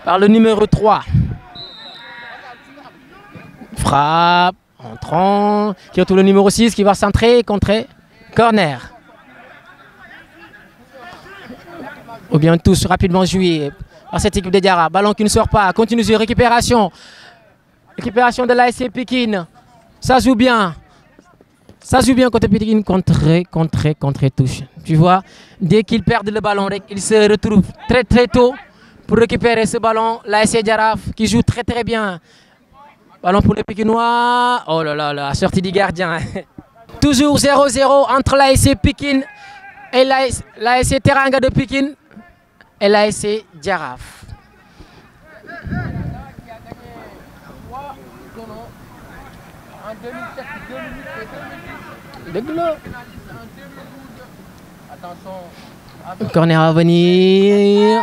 par le numéro 3. Frappe, entrant, qui retrouve le numéro 6 qui va centrer, contrer, corner. Ou bien tous rapidement joués par cette équipe de Diarra. Ballon qui ne sort pas, continue sur récupération. Récupération de l'ASC Pikine. Ça joue bien. Ça joue bien côté Pikine, contre, touche. Tu vois, dès qu'ils perdent le ballon, ils se retrouvent très tôt pour récupérer ce ballon. L'ASC Jaraaf qui joue très bien. Ballon pour les Pikinois. Oh là là, la sortie du gardien. Toujours 0-0 entre l'ASC Pikine et l'ASC Teranga de Pikine et l'ASC Jaraaf. Corner à venir.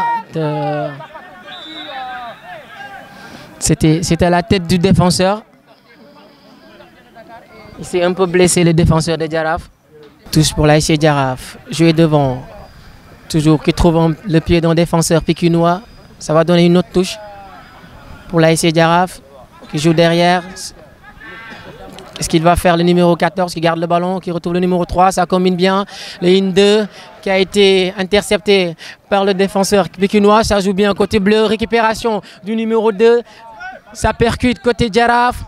C'était à la tête du défenseur. Il s'est un peu blessé, le défenseur de Jaraaf. Touche pour l'ASC Jaraaf. Jouer devant. Toujours qui trouve le pied d'un défenseur pikinois. Ça va donner une autre touche pour l'ASC Jaraaf qui joue derrière. Est-ce qu'il va faire le numéro 14 qui garde le ballon, qui retrouve le numéro 3, ça combine bien. Le in 2 qui a été intercepté par le défenseur pikinois, ça joue bien côté bleu. Récupération du numéro 2, ça percute côté Jaraaf.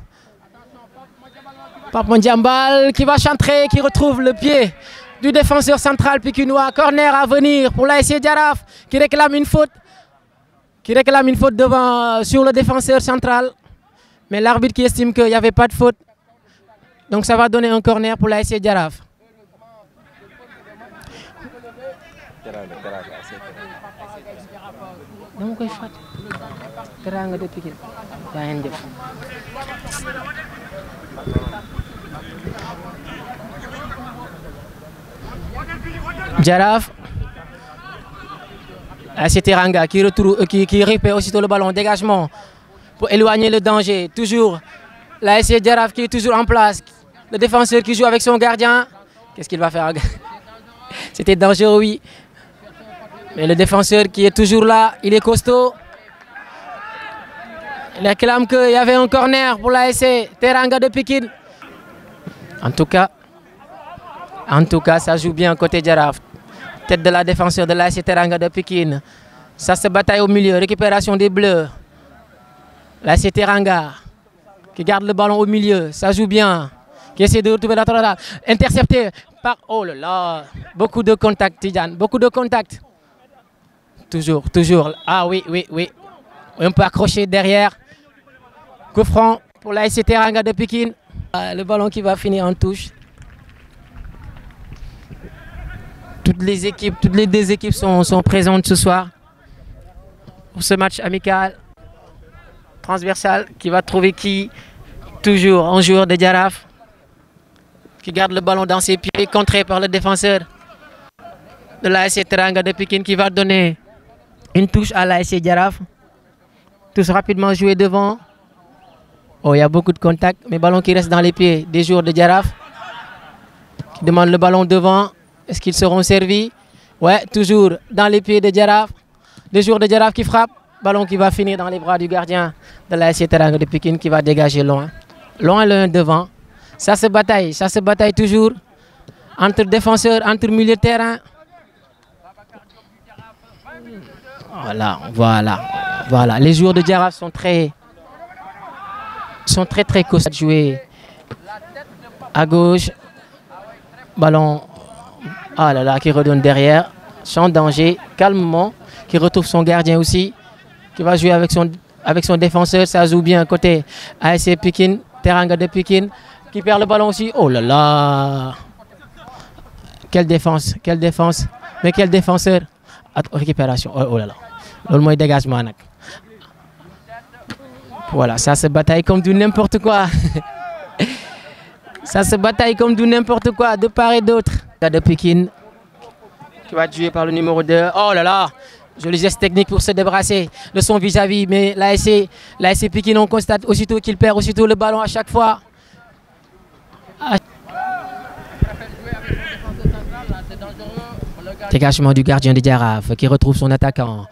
Pape Ndiambal qui va chantrer, qui retrouve le pied du défenseur central pikinois. Corner à venir pour l'ASC Jaraaf qui réclame une faute. Devant sur le défenseur central. Mais l'arbitre qui estime qu'il n'y avait pas de faute. Donc ça va donner un corner pour l'ASC Jaraaf. Jaraaf. ASC Teranga qui récupère aussitôt le ballon. Dégagement pour éloigner le danger. Toujours l'ASC Jaraaf qui est toujours en place. Le défenseur qui joue avec son gardien. Qu'est-ce qu'il va faire? C'était dangereux, oui. Mais le défenseur qui est toujours là, il est costaud. Il réclame qu'il y avait un corner pour l'ASC Teranga de Pikine. En tout cas, ça joue bien côté Jaraaf. Tête de la défenseur de l'ASC Teranga de Pikine. Ça se bataille au milieu. Récupération des Bleus. L'ASC Teranga qui garde le ballon au milieu. Ça joue bien. Qui essaie de retrouver la trottoir. Intercepté par... Oh là là. Beaucoup de contacts, Tidjane. Beaucoup de contacts. Toujours. Ah oui. Un peu accroché derrière. Coup franc pour l'ASC Teranga de Pikine. Le ballon qui va finir en touche. Toutes les deux équipes sont présentes ce soir pour ce match amical transversal qui va trouver qui? Toujours un joueur de Jaraaf qui garde le ballon dans ses pieds, contré par le défenseur de l'ASC Teranga de Pikine qui va donner une touche à l'ASC Jaraaf. Tous rapidement jouer devant. Oh, il y a beaucoup de contacts, mais ballon qui reste dans les pieds des joueurs de Jaraaf qui demandent le ballon devant. Est-ce qu'ils seront servis? Ouais, toujours dans les pieds de Jaraaf. Des joueurs de Jaraaf qui frappent. Ballon qui va finir dans les bras du gardien de l'ASC Teranga de Pikine qui va dégager loin. Loin le devant. Ça se bataille toujours entre défenseurs, entre milieu de terrain. Voilà. Les joueurs de Jaraaf sont très costauds. Jouer à gauche. Ballon. Ah là là, qui redonne derrière. Sans danger, calmement. Qui retrouve son gardien aussi. Qui va jouer avec son défenseur. Ça joue bien côté ASC Pikine, Teranga de Pikine. Qui perd le ballon aussi. Oh là là. Quelle défense. Mais quel défenseur. Récupération. Oh là là. Le dégagement. Voilà, ça se bataille comme du n'importe quoi. Ça se bataille comme du n'importe quoi, de part et d'autre. De Pikine, qui va être joué par le numéro 2. Oh là là. Joli geste technique pour se débarrasser de son vis-à-vis. Mais l'ASC Pikine, on constate aussitôt qu'il perd aussitôt le ballon à chaque fois. Dégagement du gardien de Jaraaf qui retrouve son attaquant.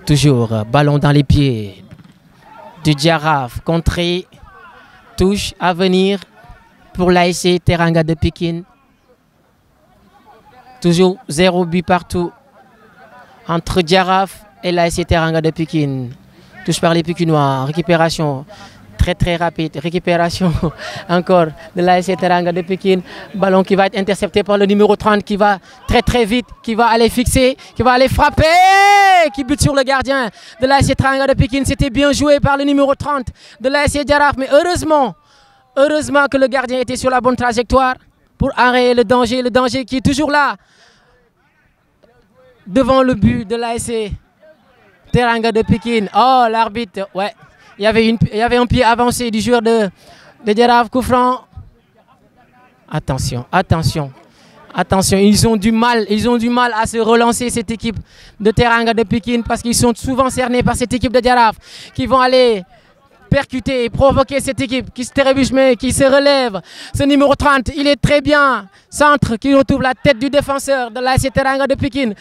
Toujours ballon dans les pieds du Jaraaf. Contrée. Touche à venir pour l'ASC Teranga de Pikine. Toujours 0 but partout entre Jaraaf et l'ASC Teranga de Pikine. Touche par les Pikinois. Récupération très rapide. Récupération encore de l'ASC Teranga de Pikine. Ballon qui va être intercepté par le numéro 30 qui va très vite, qui va aller fixer, qui va aller frapper, qui bute sur le gardien de l'ASC Teranga de Pikine. C'était bien joué par le numéro 30 de l'ASC Jaraaf, mais heureusement que le gardien était sur la bonne trajectoire pour arrêter le danger qui est toujours là devant le but de l'ASC Teranga de Pikine. Oh, l'arbitre, ouais. Il y avait un pied avancé du joueur de Jaraaf, coup franc. Attention. Ils ont du mal à se relancer, cette équipe de Teranga de Pikine, parce qu'ils sont souvent cernés par cette équipe de Jaraaf qui vont aller percuter et provoquer cette équipe qui se trébuche mais qui se relève. Ce numéro 30, il est très bien. Centre qui retrouve la tête du défenseur de l'ASC Teranga de Pikine.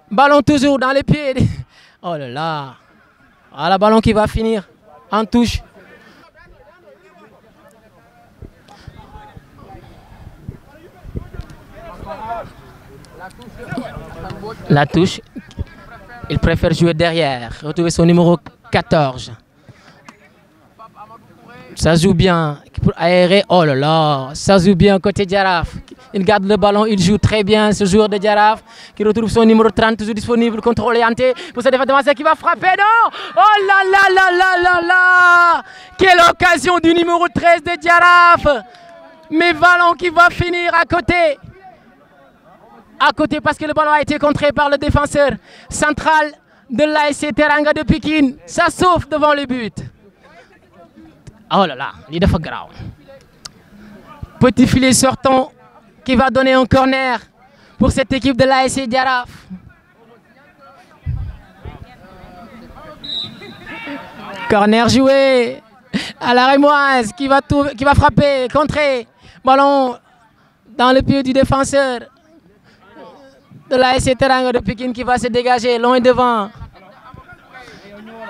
Ballon toujours dans les pieds. Oh là là. Voilà, ballon qui va finir en touche. La touche. Il préfère jouer derrière. Retrouver son numéro 14. Ça joue bien pour aérer. Oh là là, ça joue bien côté Jaraaf. Il garde le ballon, il joue très bien ce joueur de Jaraaf qui retrouve son numéro 30 toujours disponible, contrôle orienté pour sa défense qui va frapper. Non! Oh là là là là là là! Quelle occasion du numéro 13 de Jaraaf! Mais ballon qui va finir à côté. À côté parce que le ballon a été contré par le défenseur central de l'ASC Teranga de Pikine. Ça sauve devant le but. Oh là là, il est grave. Petit filet sortant qui va donner un corner pour cette équipe de l'ASC Jaraaf. Corner joué à la Rémoise qui va frapper, contrer. Ballon dans le pied du défenseur de l'ASC Teranga de Pikine qui va se dégager loin devant.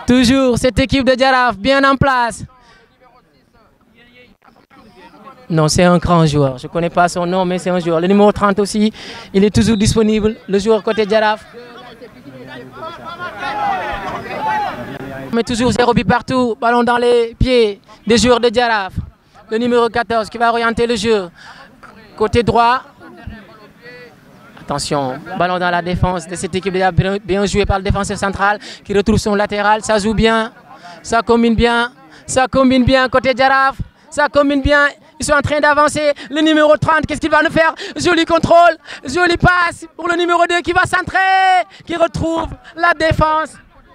Toujours cette équipe de Jaraaf bien en place. Non, c'est un grand joueur. Je ne connais pas son nom, mais c'est un joueur. Le numéro 30 aussi, il est toujours disponible. Le joueur côté Jaraaf. Mais toujours 0 but partout. Ballon dans les pieds des joueurs de Jaraaf. Le numéro 14 qui va orienter le jeu. Côté droit. Attention, ballon dans la défense de cette équipe bien joué par le défenseur central qui retrouve son latéral. Ça joue bien. Ça combine bien. Ça combine bien côté Jaraaf. Ça combine bien. Ils sont en train d'avancer. Le numéro 30, qu'est-ce qu'il va nous faire? Joli contrôle, joli passe pour le numéro 2 qui va centrer, qui retrouve la défense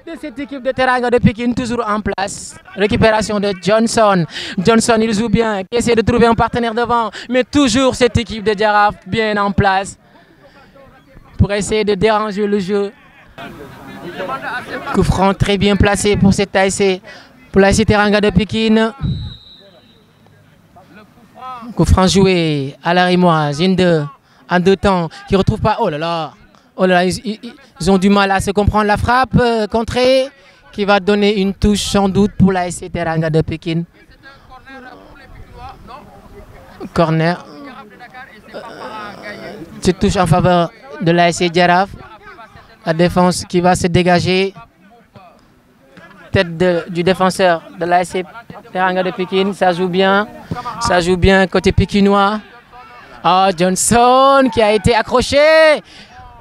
de cette équipe de Teranga de Pikine, toujours en place. Récupération de Johnson. Johnson, il joue bien, qui essaie de trouver un partenaire devant, mais toujours cette équipe de Jaraaf bien en place pour essayer de déranger le jeu. Coup franc très bien placé pour cette ASC, pour l'ASC Teranga de Pikine. Coup franc joué à la Rémoise, en deux temps, qui ne retrouve pas. Oh là là, ils ont du mal à se comprendre la frappe contrée, qui va donner une touche sans doute pour l'ASC Teranga de Pikine. Corner. Cette touche en faveur de l'ASC Jaraaf. La défense qui va se dégager. Tête du défenseur de l'ASC Teranga de Pikine, ça joue bien côté pikinois. Oh, Johnson qui a été accroché,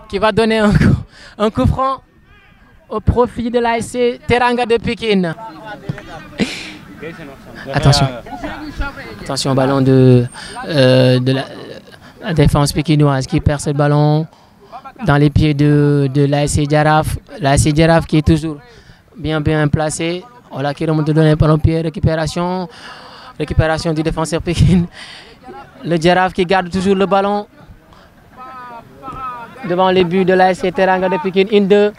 qui va donner un coup franc au profit de l'ASC Teranga de Pikine. Attention, ballon de la défense pikinoise qui perd ce ballon dans les pieds de l'ASC Jaraaf. L'ASC Jaraaf qui est toujours bien placé. Voilà qui remonte de donner par le pied, récupération du défenseur Pikine. Le Jaraaf qui garde toujours le ballon devant les buts de l'ASC Teranga de Pikine. 1-2.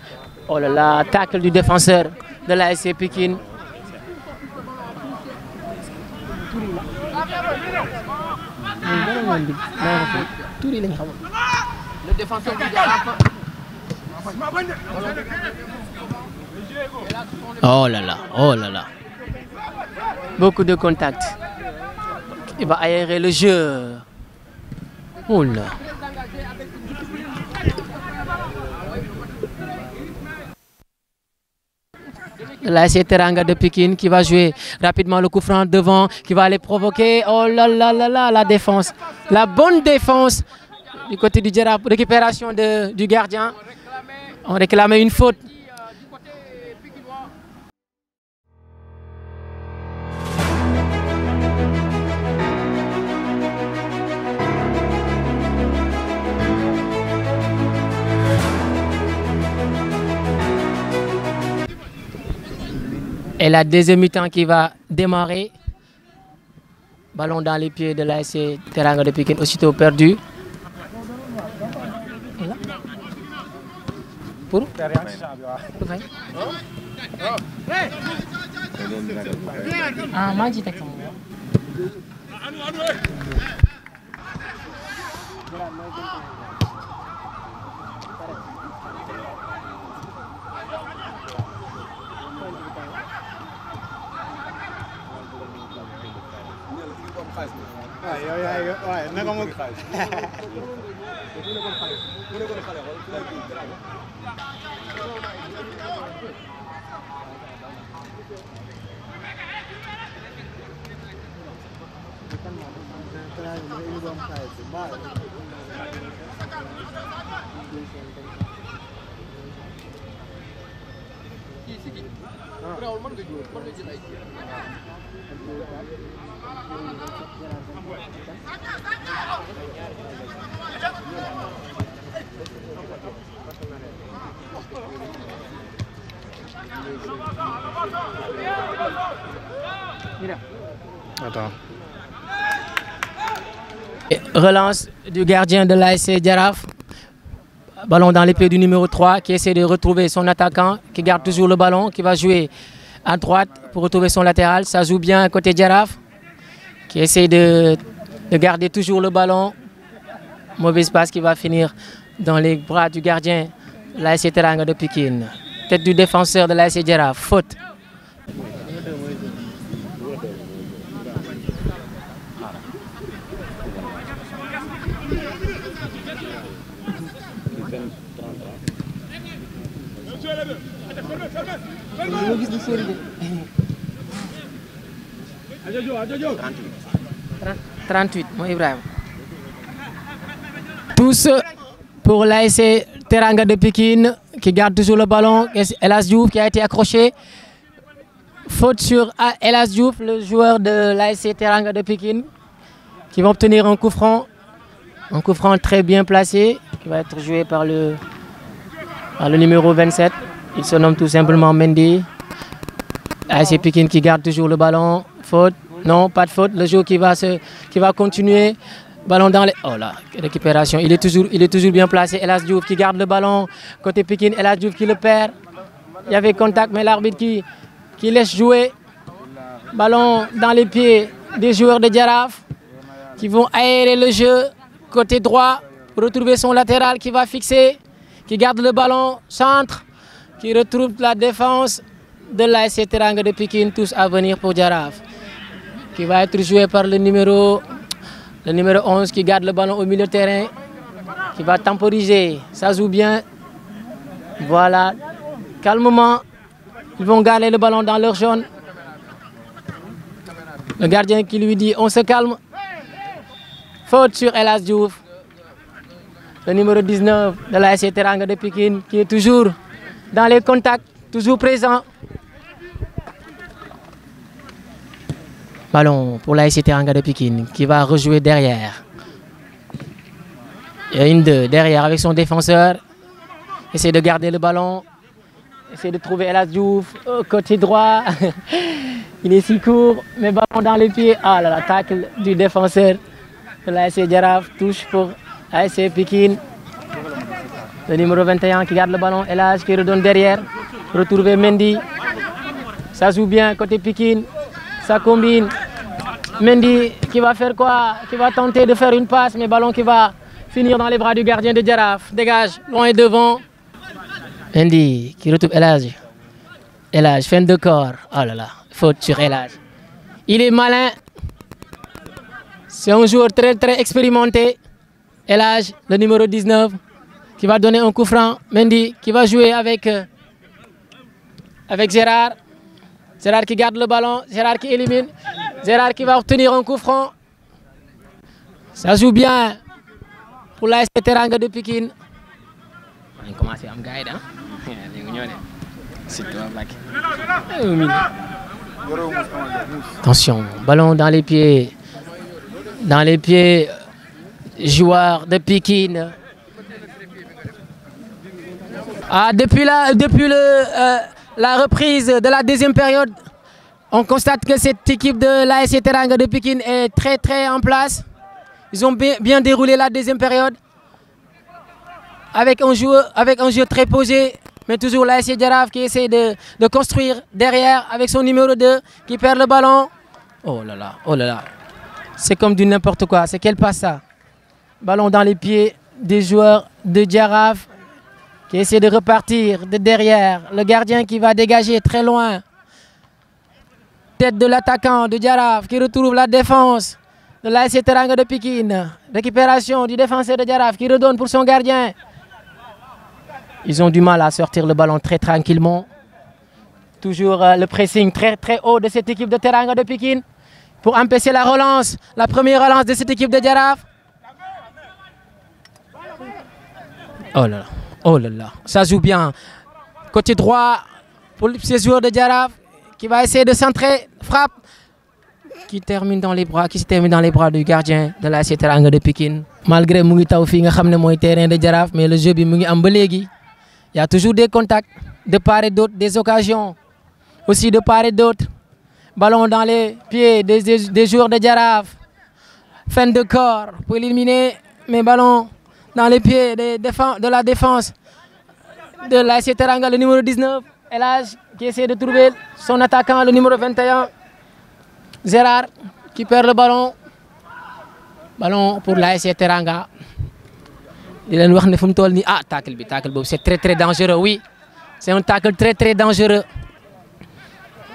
Oh là là, tacle du défenseur de l'ASC Pikine. Le défenseur du Jaraaf. Oh là là, oh là là. Beaucoup de contacts. Il va aérer le jeu. Oh là. L'ASC Teranga de Pikine qui va jouer rapidement le coup franc devant, qui va aller provoquer. Oh là là là là, la défense. La bonne défense du côté du Jaraaf. Récupération du gardien. On réclamait une faute. Et la deuxième mi-temps qui va démarrer. Ballon dans les pieds de l'ASC Teranga de Pikine, aussitôt perdu. Pour ah, Maji tak sama. Attends. Relance du gardien de l'ASC Jaraaf. Ballon dans les pieds du numéro 3 qui essaie de retrouver son attaquant, qui garde toujours le ballon, qui va jouer à droite pour retrouver son latéral. Ça joue bien côté Jaraaf, qui essaie de garder toujours le ballon. Mauvais passe qui va finir dans les bras du gardien de l'ASC Teranga de Pikine. Tête du défenseur de l'ASC Jaraaf. Faute. « 38, moi Ibrahim. Tous pour l'ASC Teranga de Pikine qui garde toujours le ballon. Elas Diouf qui a été accroché. Faute sur Elas Diouf, le joueur de l'ASC Teranga de Pikine, qui va obtenir un coup franc. Un coup franc très bien placé, qui va être joué par le numéro 27. Il se nomme tout simplement Mendy. ASC Pikine qui garde toujours le ballon. Faute. Non, pas de faute. Le jeu qui va continuer. Ballon dans les... Oh là, récupération. Il est toujours bien placé. Elas Diouf qui garde le ballon. Côté Pikine, Elas Diouf qui le perd. Il y avait contact, mais l'arbitre qui laisse jouer. Ballon dans les pieds des joueurs de Jaraaf qui vont aérer le jeu. Côté droit, pour retrouver son latéral qui va fixer. Qui garde le ballon. Centre. Qui retrouve la défense de l'ASC Teranga de Pikine. Tous à venir pour Jaraaf. Qui va être joué par le numéro 11 qui garde le ballon au milieu de terrain, qui va temporiser. Ça joue bien. Voilà. Calmement, ils vont garder le ballon dans leur zone. Le gardien qui lui dit on se calme. Faute sur Elas Diouf. Le numéro 19 de l'ASC Teranga de Pikine qui est toujours dans les contacts, toujours présent. Ballon pour l'ASC Teranga de Pikine qui va rejouer derrière. Il y a une 2 derrière avec son défenseur. Essaie de garder le ballon. Essaie de trouver Elas Diouf côté droit. Il est si court, mais ballon dans les pieds. Ah là là, tacle du défenseur de l'ASC Jaraaf. Touche pour l'ASC Pikine. Le numéro 21 qui garde le ballon. Elas qui redonne derrière. Retrouver Mendy. Ça joue bien côté Pikine. Ça combine. Mendy qui va faire quoi? Qui va tenter de faire une passe, mais ballon qui va finir dans les bras du gardien de Jaraaf. Dégage, loin et devant. Mendy qui retrouve Elas. El Hadj, fin de corps. Oh là là, faute sur El Hadj. Il est malin. C'est un joueur très très expérimenté. El Hadj, le numéro 19, qui va donner un coup franc. Mendy qui va jouer avec Gérard. Gérard qui garde le ballon. Gérard qui élimine. Gérard qui va obtenir un coup franc. Ça joue bien pour l'AS Teranga de Pikine. On commence à me guider. Attention, ballon dans les pieds. Dans les pieds, joueur de Pikine. Ah, depuis la reprise de la deuxième période, on constate que cette équipe de l'AS Teranga de Pikine est très très en place. Ils ont bien déroulé la deuxième période avec un jeu très posé, mais toujours l'AS Jaraaf qui essaie de construire derrière avec son numéro 2 qui perd le ballon. Oh là là, oh là là. C'est comme du n'importe quoi. C'est quel passe ça? Ballon dans les pieds des joueurs de Jaraaf qui essaie de repartir de derrière. Le gardien qui va dégager très loin. Tête de l'attaquant de Jaraaf qui retrouve la défense de l'AS Teranga de Pikine. Récupération du défenseur de Jaraaf qui redonne pour son gardien. Ils ont du mal à sortir le ballon très tranquillement. Toujours le pressing très très haut de cette équipe de Teranga de Pikine pour empêcher la relance, la première relance de cette équipe de Jaraaf. Oh là là, oh là là, ça joue bien. Côté droit pour ces joueurs de Jaraaf qui va essayer de centrer, frappe, qui se termine dans les bras du gardien de l'AS Teranga de Pikine. Malgré mu ngi taw fii nga xam ne mooy terrain de Jaraaf, mais le jeu bi mu ngi am ba léegi. Il y a toujours des contacts de part et d'autre, des occasions aussi de part et d'autre. Ballon dans les pieds des joueurs de Jaraaf. Fin de corps pour éliminer, mais ballon dans les pieds de la défense de l'AS Teranga, le numéro 19. El Hadj qui essaie de trouver son attaquant, le numéro 21. Gérard qui perd le ballon. Ballon pour l'AS Teranga. di leen wax ne fu mu toll nii tacle boobu c'est très très dangereux, oui c'est un tacle très très dangereux.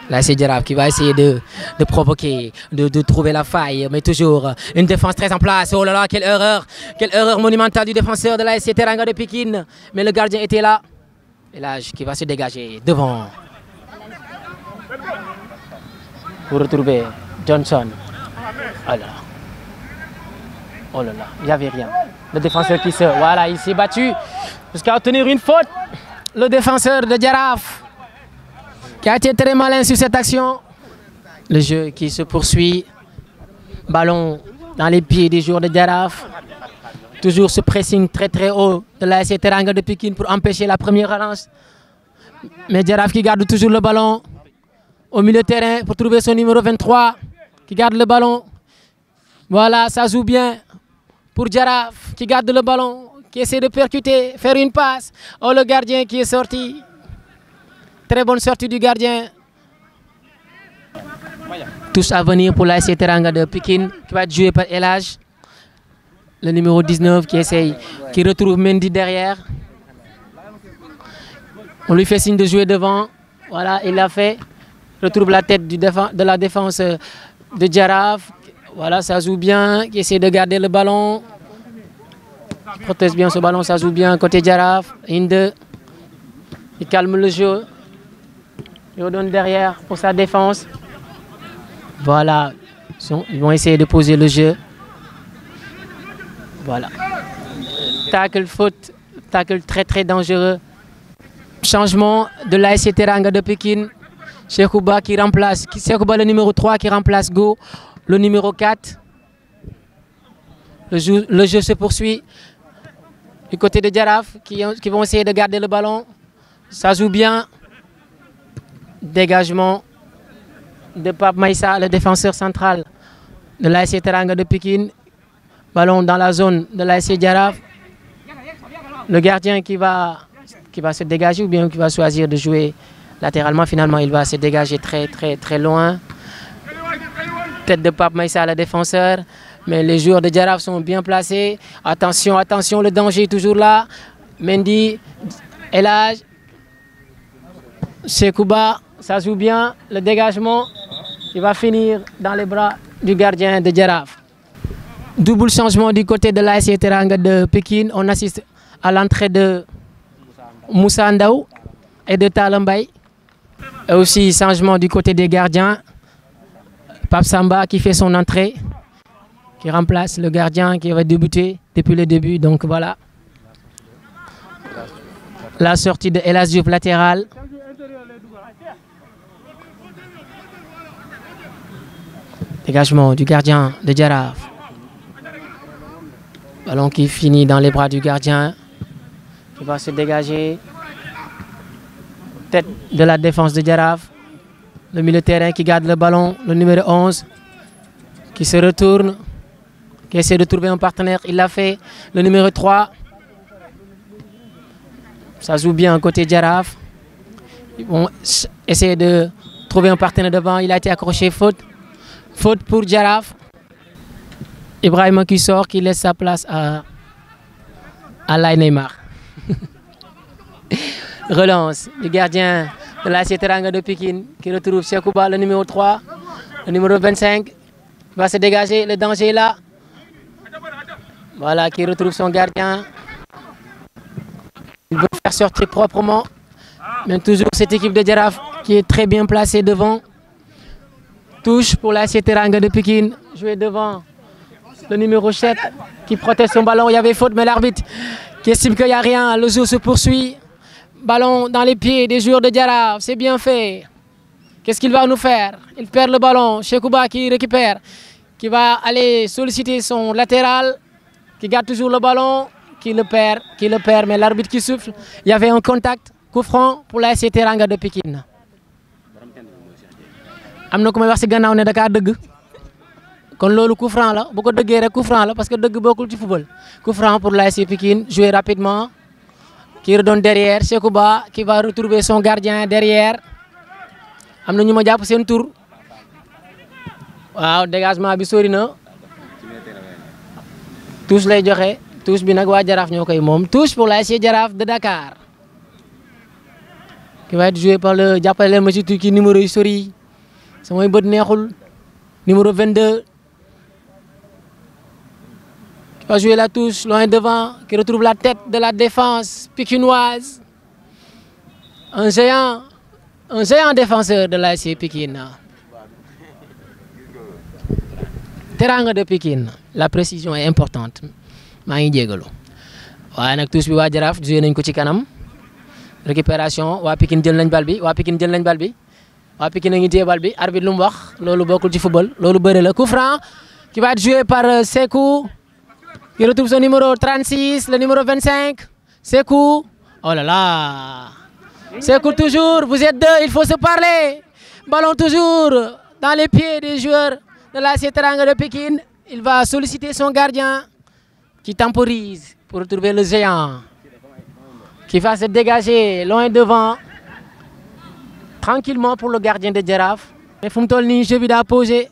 Là c'est Jaraaf qui va essayer de provoquer, de trouver la faille, mais toujours une défense très en place. Oh là là, quelle erreur monumentale du défenseur de l'AS Teranga de Pikine, mais le gardien était là. El Hadj qui va se dégager devant pour retrouver Johnson. Oh là là, il n'y avait rien. Le défenseur voilà, il s'est battu jusqu'à obtenir une faute. Le défenseur de Jaraaf qui a été très malin sur cette action. Le jeu qui se poursuit. Ballon dans les pieds des joueurs de Jaraaf. Toujours ce pressing très très haut de l'AS Teranga de Pikine pour empêcher la première relance. Mais Jaraaf qui garde toujours le ballon au milieu de terrain pour trouver son numéro 23 qui garde le ballon. Voilà, ça joue bien pour Jaraaf qui garde le ballon, qui essaie de percuter, faire une passe. Oh, le gardien qui est sorti. Très bonne sortie du gardien. Touche à venir pour l'AS Teranga de Pikine qui va être joué par El Hadj. Le numéro 19 qui retrouve Mendy derrière. On lui fait signe de jouer devant. Voilà, il l'a fait. Retrouve la tête de la défense de Jaraaf. Voilà, ça joue bien. Qui essaie de garder le ballon. Qui protège bien ce ballon, ça joue bien côté Jaraaf. Inde. Il calme le jeu. Il redonne derrière pour sa défense. Voilà. Ils vont essayer de poser le jeu. Voilà. Tacle, faute. Tacle très très dangereux. Changement de l'AS Teranga de Pikine. Cheikhouba qui remplace. Cheikhouba le numéro 3 qui remplace Go, le numéro 4. Le jeu se poursuit. Du côté de Jaraaf qui vont essayer de garder le ballon. Ça joue bien. Dégagement de Pape Maïssa, le défenseur central de l'AS Teranga de Pikine. Ballon dans la zone de l'AS Jaraaf. Le gardien qui va se dégager ou bien qui va choisir de jouer latéralement. Finalement, il va se dégager très très très loin. Tête de Pape Maïssa, le défenseur. Mais les joueurs de Jaraaf sont bien placés. Attention, attention, le danger est toujours là. Mendy, El Hadj, Cheikhouba, Ça joue bien, le dégagement, il va finir dans les bras du gardien de Jaraaf. Double changement du côté de l'ASC Teranga de Pékin. On assiste à l'entrée de Moussa Ndaw et de Talla Mbaye. Et aussi changement du côté des gardiens. Pape Samba qui fait son entrée, qui remplace le gardien qui va débuter depuis le début. Donc voilà. La sortie de El Hadji Diouf latéral. Dégagement du gardien de Jaraaf. Ballon qui finit dans les bras du gardien. Qui va se dégager. Tête de la défense de Jaraaf. Le milieu de terrain qui garde le ballon. Le numéro 11. Qui se retourne. Qui essaie de trouver un partenaire. Il l'a fait. Le numéro 3. Ça joue bien côté Jaraaf. Ils vont essayer de trouver un partenaire devant. Il a été accroché. Faute. Faute pour Jaraaf. Ibrahima qui sort, qui laisse sa place à Laye Neymar. Relance du gardien de l'ASC Teranga de Pikine qui retrouve Sekouba, le numéro 3, le numéro 25. Il va se dégager, le danger est là. Voilà, qui retrouve son gardien. Il veut faire sortir proprement. Mais toujours cette équipe de Jaraaf qui est très bien placée devant. Touche pour l'ASC Teranga de Pikine. Joué devant le numéro 7 qui protège son ballon. Il y avait faute, mais l'arbitre qui estime qu'il n'y a rien. Le jeu se poursuit. Ballon dans les pieds des joueurs de Jaraaf. C'est bien fait. Qu'est-ce qu'il va nous faire? Il perd le ballon. Sekouba qui récupère. Qui va aller solliciter son latéral. Qui garde toujours le ballon. Qui le perd. Mais l'arbitre qui souffle. Il y avait un contact. Coup franc pour l'ASC Teranga de Pikine. am na ku may wax si gannaaw ne da kaa dëgg kon loolu coup franc la bu ko dëggee rek coup franc la parce que dëgg bokkul ci football. Coup franc pour l'ASC Pikine joué rapidement qui redonne derrière Sekouba qui va retrouver son gardien derrière am na ñu ma jàpp seen tour waaw dégagement bi sori na touche lay joxe touche bi nag waa Jaraaf ñoo koy moom touche pour l'ASC Jaraaf de Dakar qui va être joué par le jàppale leen ma ci tukki numéro yu sori samay bët neexul numéro 22 qui va jouer la touche loin devant qui retrouve la tête de la défense pikinoise un géant défenseur de l'ASC Pikine Teranga de Pikine la précision est importante maa ngi jégalu waaye nag touche bi waa Jaraaf joué nañ ko ci kanam récupération waa Pikine jël nañ bal bi waa Pikine a ngi téye bal bi arbitre lu mu wax loolu bokkul ci football loolu bëre la coup franc qui va être joué par Sekou qui retrouve son numéro 36 le numéro 25 Sekou oh là là Sekou toujours vous êtes deux il faut se parler ballon toujours dans les pieds des joueurs de l'ASC Teranga de Pikine il va solliciter son gardien qui temporise pour retrouver le géant qui va se dégager loin devant tranquillement pour le gardien de Jaraaf. Mais fu mu toll nii jeu bi daa posé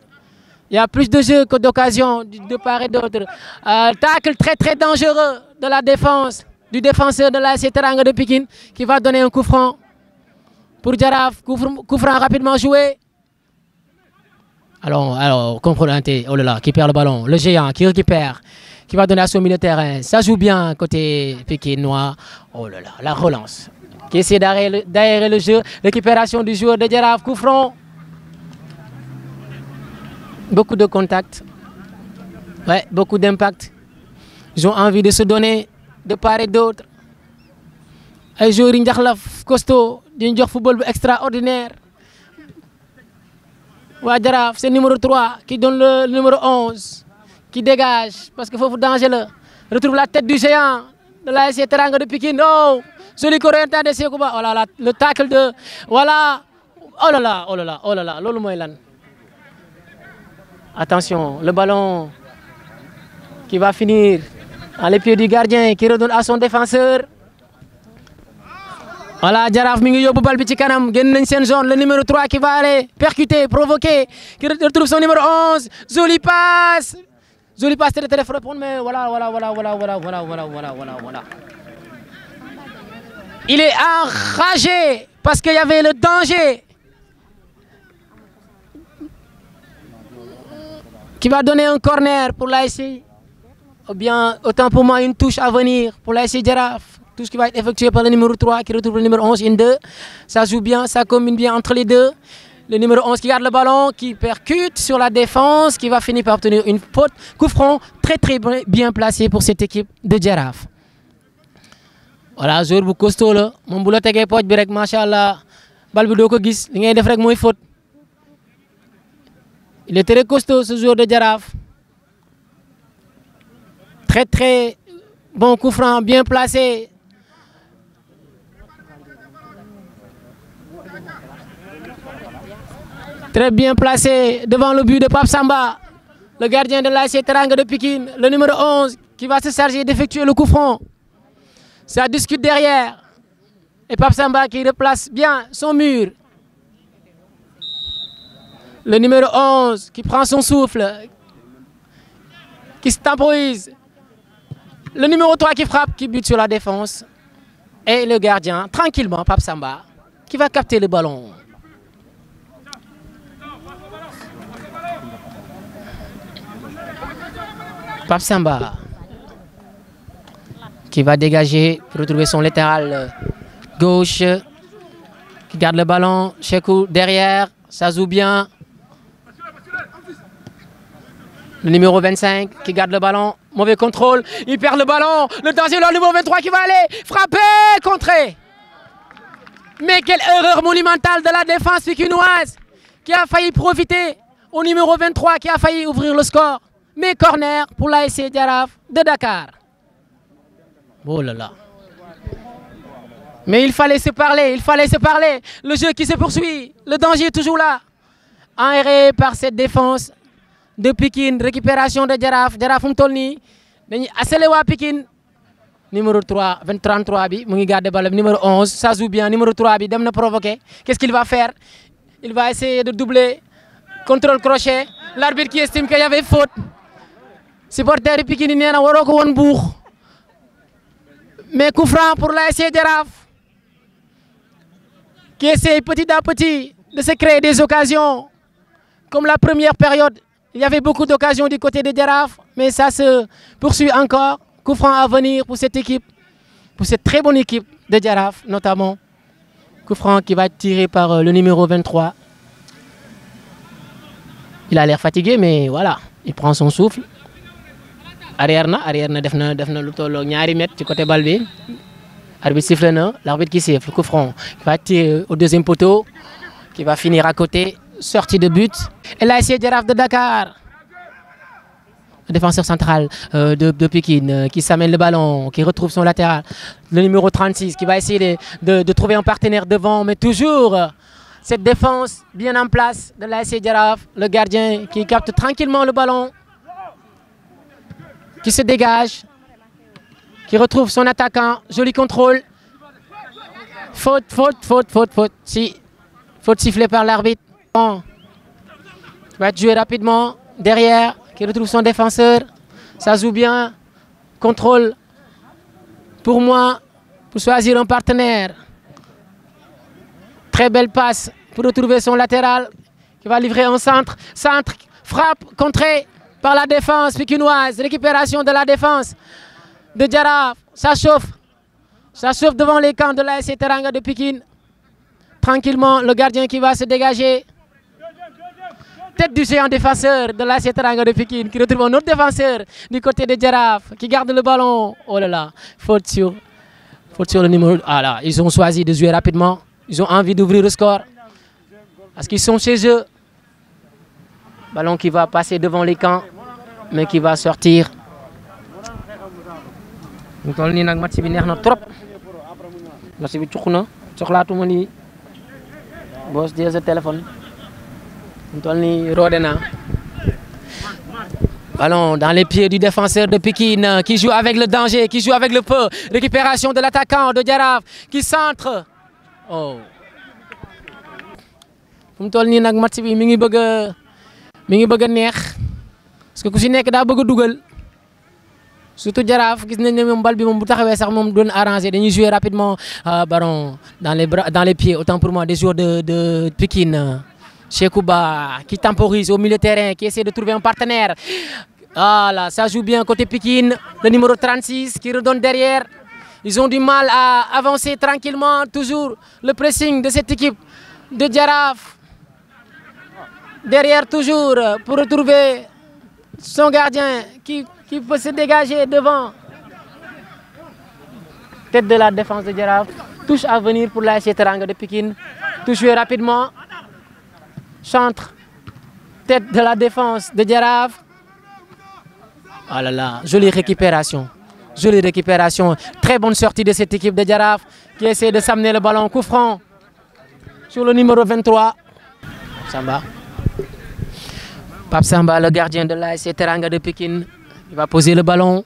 il y a plus de jeu que d'occasion de part et d'autre tacle très dangereux de la défense du défenseur de l'ASC Teranga de Pikine qui va donner un coup franc pour Jaraaf coup franc rapidement joué. Alors confronté oh là là qui perd le ballon le géant qui récupère qui va donner à son milieu de terrain ça joue bien côté pikinois oh là là la relance. Qui essaie d'aérer le jeu, récupération du joueur de Jaraaf, coup franc. Beaucoup de contacts, ouais, beaucoup d'impact. Ils ont envie de se donner de part et d'autre. Ay joueurs yi njaxlaf costaud di jox football bu extraordinaire. Waa Jaraaf, c'est numéro 3 qui donne le numéro 11 qui dégage parce que foofu danger la. Retrouve la tête du géant de l'ASC Teranga de Pikine. Oh! Celui qui orienté de Sekouba, oh là là, le tacle de, voilà, oh là là, lolo mooy lan. Attention, le ballon qui va finir dans les pieds du gardien qui redonne à son défenseur. Voilà, Jaraaf mi ngi yóbbu bal bi ci kanam, génn nañ seen zone, le numéro 3 qui va aller percuter, provoquer, qui retrouve son numéro 11, joli passe très fort, mais voilà. Il est enragé parce qu'il y avait le danger qui va donner un corner pour l'ASC. Ou bien, autant pour moi, une touche à venir pour l'ASC Jaraaf. Touche qui va être effectuée par le numéro 3 qui retrouve le numéro 11, une 2. Ça joue bien, ça combine bien entre les deux. Le numéro 11 qui garde le ballon, qui percute sur la défense, qui va finir par obtenir une faute. Coup franc très bien placé pour cette équipe de Jaraaf. Voilà, joueur bu costaud la moom bu la tegee pooj bi rek macha allah bal bi doo ko gis li ngay def rek mooy faute. Il est très costaud ce joueur de Jaraaf. Très bon coup franc, bien placé. Très bien placé devant le but de Pape Samba, le gardien de l'ASC Teranga de Pikine, le numéro 11 qui va se charger d'effectuer le coup franc. Ça discute derrière. Et Pape Samba qui replace bien son mur. Le numéro 11 qui prend son souffle, qui se temporise. Le numéro 3 qui frappe, qui bute sur la défense. Et le gardien, tranquillement, Pape Samba, qui va capter le ballon. Pape Samba qui va dégager pour retrouver son latéral gauche, qui garde le ballon. Chekou derrière, ça joue bien. Le numéro 25 qui garde le ballon, mauvais contrôle, il perd le ballon. Le danger, le numéro 23 qui va aller frapper, contrer. Mais quelle erreur monumentale de la défense pikinoise qui a failli profiter au numéro 23 qui a failli ouvrir le score. Mais corner pour l'ASC Jaraaf de Dakar. Oh là là. Mais il fallait se parler, Le jeu qui se poursuit, le danger est toujours là. Enrayé par cette défense de Pikine, récupération de Jaraaf. Jaraaf fu mu toll nii dañuy asselé waa Pikine. Numéro 3, 33 bi mu ngi garder ballon. Numéro 11, ça joue bien. Numéro 3 bi dem na provoquer. Qu'est-ce qu'il va faire? Il va essayer de doubler. Contrôle crochet. L'arbitre qui estime qu'il y avait faute. Supporter yi Pikine nee na waroo ko woon buux. Mais coup franc pour l'ASC Jaraaf qui essaie petit à petit de se créer des occasions. Comme la première période, il y avait beaucoup d'occasions du côté de Jaraaf, mais ça se poursuit encore. Coup franc à venir pour cette équipe, pour cette très bonne équipe de Jaraaf notamment. Coup franc qui va être tiré par le numéro 23. Il a l'air fatigué, mais voilà, il prend son souffle. Arrière na def na lu tolloo ñaari mètre ci côté bal bi. Arbitre siffle na, l'arbitre qui siffle, coup franc qui va tirer au deuxième poteau, qui va finir à côté, sortie de but. Et l'ASC Jaraaf de Dakar, le défenseur central de Pikine qui s'amène le ballon, qui retrouve son latéral, le numéro 36 qui va essayer de trouver un partenaire devant, mais toujours cette défense bien en place de l'ASC Jaraaf, le gardien qui capte tranquillement le ballon, qui se dégage, qui retrouve son attaquant, joli contrôle. Faute. Si, faute sifflée par l'arbitre. Bon. Il va être joué rapidement derrière, qui retrouve son défenseur. Ça joue bien. Contrôle pour moi, pour choisir un partenaire. Très belle passe pour retrouver son latéral, qui va livrer un centre. Centre, frappe, contrée par la défense pikinoise. Récupération de la défense de Jaraaf. Ça chauffe devant les camps de l'ASC Teranga de Pikine. Tranquillement, le gardien qui va se dégager. Tête du géant défenseur de l'ASC Teranga de Pikine qui retrouve un autre défenseur du côté de Jaraaf qui garde le ballon. Oh là là, faute sur le numéro. Ah là, ils ont choisi de jouer rapidement. Ils ont envie d'ouvrir le score parce qu'ils sont chez eux. Ballon qui va passer devant les camps, mais qui va sortir. ñu toll nii nag match bi neex na trop. Match bi cuq na soxlaatuma lii boo jëlee sa téléphone. ñu toll nii roode na. Ballon dans les pieds du défenseur de Pikine qui joue avec le danger, qui joue avec le feu. Récupération de l'attaquant de Jaraaf qui centre. Oh. fu mu toll nii nag match bi mi ngi bëgg a neex parce que ku si nekk daa bëgg a dugal surtout Jaraaf gis nañ ne moom bal bi moom bu taxawee sax moom doon arrangé dañuy jouer rapidement ballon dans les pieds autant pour moi des joueurs de Pikine Chekouba qui temporise au milieu de terrain, qui essaie de trouver un partenaire. Ah là, ça joue bien côté Pikine. Le numéro 36 qui redonne derrière. Ils ont du mal à avancer tranquillement. Toujours le pressing de cette équipe de Jaraaf. Derrière toujours pour retrouver son gardien qui peut se dégager devant. Tête de la défense de Jaraaf. Touche à venir pour l'ASC Teranga de Pikine. Touche rapidement. Centre. Tête de la défense de Jaraaf. Oh là là, jolie récupération. Jolie récupération. Très bonne sortie de cette équipe de Jaraaf qui essaie de s'amener le ballon. Coup franc sur le numéro 23. Samba. Pape Samba, le gardien de l'ASC Teranga de Pikine. Il va poser le ballon.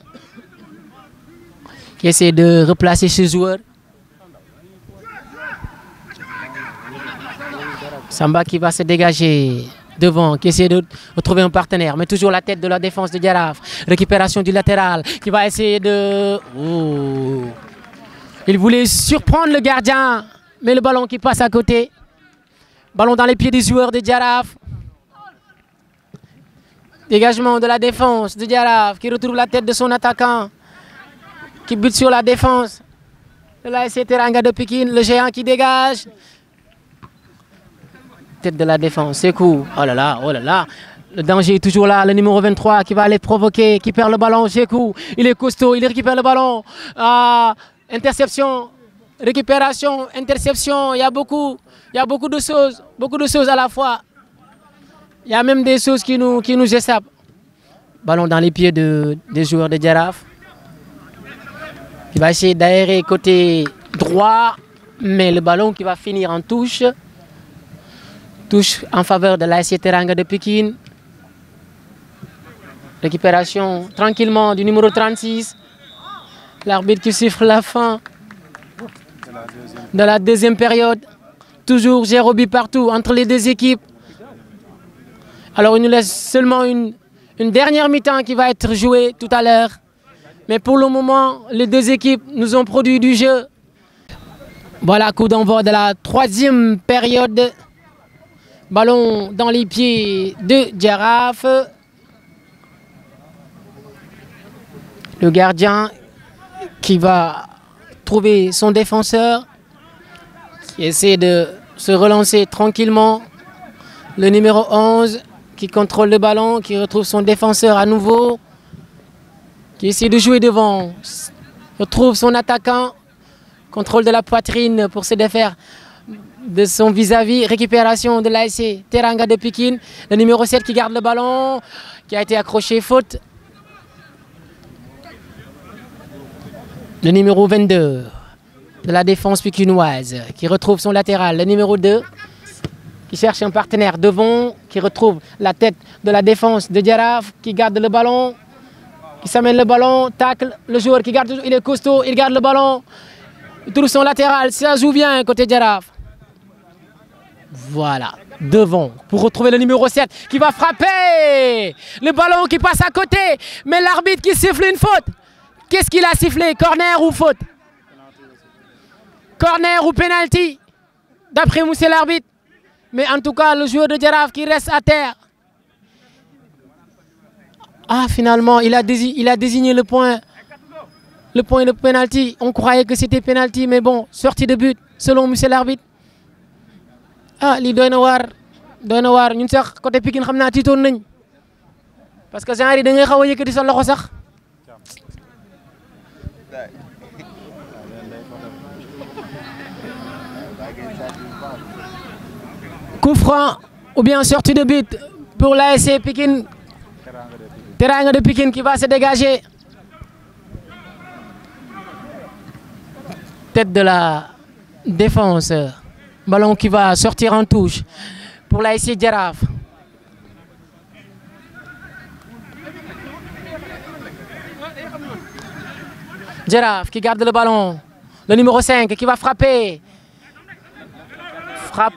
Qui essaie de replacer ses joueurs. Samba qui va se dégager devant, qui essaie de retrouver un partenaire, mais toujours la tête de la défense de Jaraaf. Récupération du latéral, qui va essayer de... Oh. Il voulait surprendre le gardien, mais le ballon qui passe à côté. Ballon dans les pieds des joueurs de Jaraaf. Dégagement de la défense de Jaraaf, qui retrouve la tête de son attaquant, qui bute sur la défense de l'ASC Teranga de Pikine. Le géant qui dégage. Tête de la défense, c'est cool. Oh là là, oh là là. Le danger est toujours là. Le numéro 23 qui va aller provoquer, qui perd le ballon. Sekou, il est costaud, il récupère le ballon. Interception, récupération, interception. Il y a beaucoup de choses à la fois. Il y a même des choses qui nous échappent. Ballon dans les pieds des joueurs de Jaraaf. Il va essayer d'aérer côté droit, mais le ballon qui va finir en touche. Touche en faveur de l'ASC Teranga de Pikine. Récupération tranquillement du numéro 36. L'arbitre qui siffle la fin de la deuxième période. Toujours 0 but partout entre les deux équipes. Alors il nous laisse seulement une dernière mi-temps qui va être jouée tout à l'heure. Mais pour le moment, les deux équipes nous ont produit du jeu. Voilà, coup d'envoi de la troisième période. Ballon dans les pieds de Jaraaf. Le gardien qui va trouver son défenseur, qui essaie de se relancer tranquillement. Le numéro 11 qui contrôle le ballon, qui retrouve son défenseur à nouveau, qui essaie de jouer devant, retrouve son attaquant, contrôle de la poitrine pour se défaire de son vis-à-vis, récupération de l'ASC Teranga de Pikine, le numéro 7 qui garde le ballon, qui a été accroché, faute. Le numéro 22 de la défense pikinoise qui retrouve son latéral, le numéro 2 qui cherche un partenaire devant, qui retrouve la tête de la défense de Jaraaf, qui garde le ballon, qui s'amène le ballon, tacle le joueur qui garde, il est costaud, il garde le ballon, il trouve son latéral, ça joue bien côté Jaraaf. Voilà, devant, pour retrouver le numéro 7 qui va frapper. Le ballon qui passe à côté, mais l'arbitre qui siffle une faute. Qu'est-ce qu'il a sifflé? Corner ou faute? Corner ou penalty? D'après monsieur l'arbitre. Mais en tout cas, le joueur de Jaraaf qui reste à terre. Ah, finalement, il a désigné le point de penalty. On croyait que c'était penalty, mais bon, sortie de but, selon monsieur l'arbitre. Ah, lii doy na waar ñun sax côté Pikine xam naa tiitoon nañ parce que genre yi da ngay xaw a yëkkati sa loxo sax. Coup franc ou bien sortie de but pour l'ASC Pikine Teranga de Pikine qui va se dégager. Tête de la défense. Ballon qui va sortir en touche pour l'ASC Jaraaf. Jaraaf qui garde le ballon. Le numéro 5 qui va frapper. Frappe.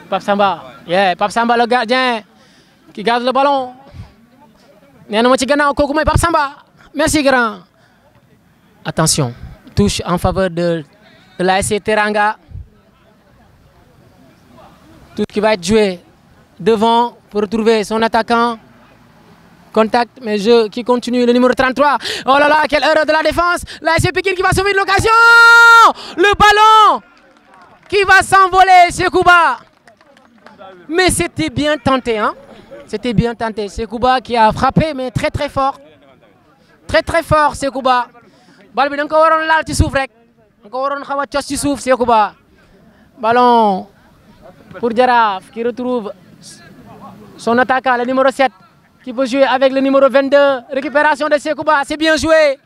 Pape Samba. Yeah, Pape Samba le gardien qui garde le ballon. Nee na ma ci gannaaw kooku mooy Pape Samba. Merci grand. Attention. Touche en faveur de l'ASC Teranga. Tout qui va être joué devant pour retrouver son attaquant. Contact, mais jeu qui continue, le numéro 33. Oh là là, quelle erreur de la défense. L'ASC Pikine qui va sauver l'occasion. Le ballon qui va s'envoler, Sekouba. Mais c'était bien tenté, hein. C'était bien tenté. Sekouba qui a frappé, mais très très fort. Très très fort, Sekouba. Bal bi da nga ko waroon laal ci suuf rek. Da nga ko waroon xaw a cos ci suuf, Sekouba. Ballon pour Jaraaf qui retrouve son attaquant, le numéro 7. Qui peut jouer avec le numéro 22. Récupération de Sekouba, c'est bien joué.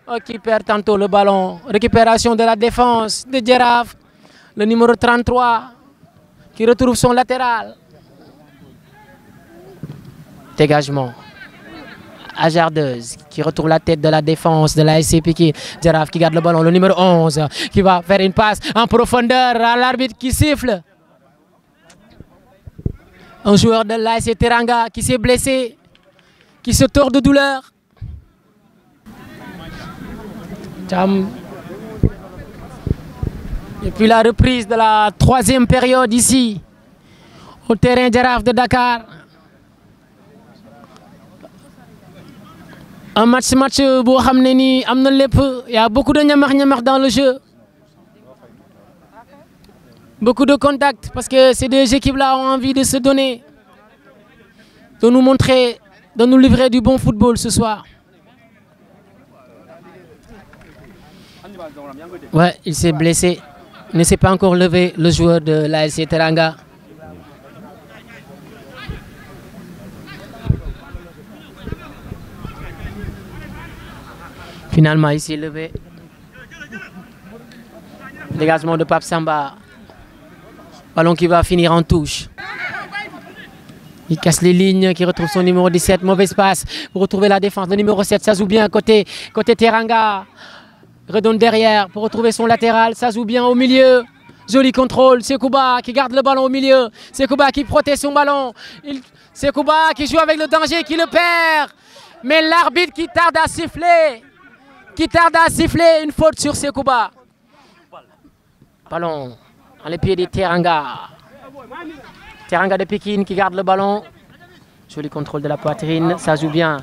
Oh, qui perd tantôt le ballon. Récupération de la défense de Jaraaf. Le numéro 33 qui retrouve son latéral. Dégagement. Hasardeuse qui retrouve la tête de la défense de l'ASC Pikine. Jaraaf qui garde le ballon. Le numéro 11 qui va faire une passe en profondeur à l'arbitre qui siffle. Un joueur de l'ASC Teranga qui s'est blessé. Qui se tord de douleur. Et puis la reprise de la troisième période ici, au terrain Jaraaf de Dakar. Un match boo xam ne nii am na lépp, il y a beaucoup de ñamax-ñamax dans le jeu. Beaucoup de contacts parce que ces deux équipes-là ont envie de se donner, de nous montrer, de nous livrer du bon football ce soir. Ouais, il s'est blessé. Il ne s'est pas encore levé, le joueur de l'ASC Teranga. Finalement, il s'est levé. Dégagement de Pape Samba. Ballon qui va finir en touche. Il casse les lignes, qui retrouve son numéro 17. Mauvaise passe pour retrouver la défense. Le numéro 7, ça joue bien côté Teranga. Redonne derrière pour retrouver son latéral. Ça joue bien au milieu. Joli contrôle. Sekouba qui garde le ballon au milieu. Sekouba qui protège son ballon. Sekouba qui joue avec le danger, qui le perd. Mais l'arbitre qui tarde à siffler. Une faute sur Sekouba. Ballon dans les pieds de Teranga. Teranga de Pikine qui garde le ballon. Joli contrôle de la poitrine, ça joue bien.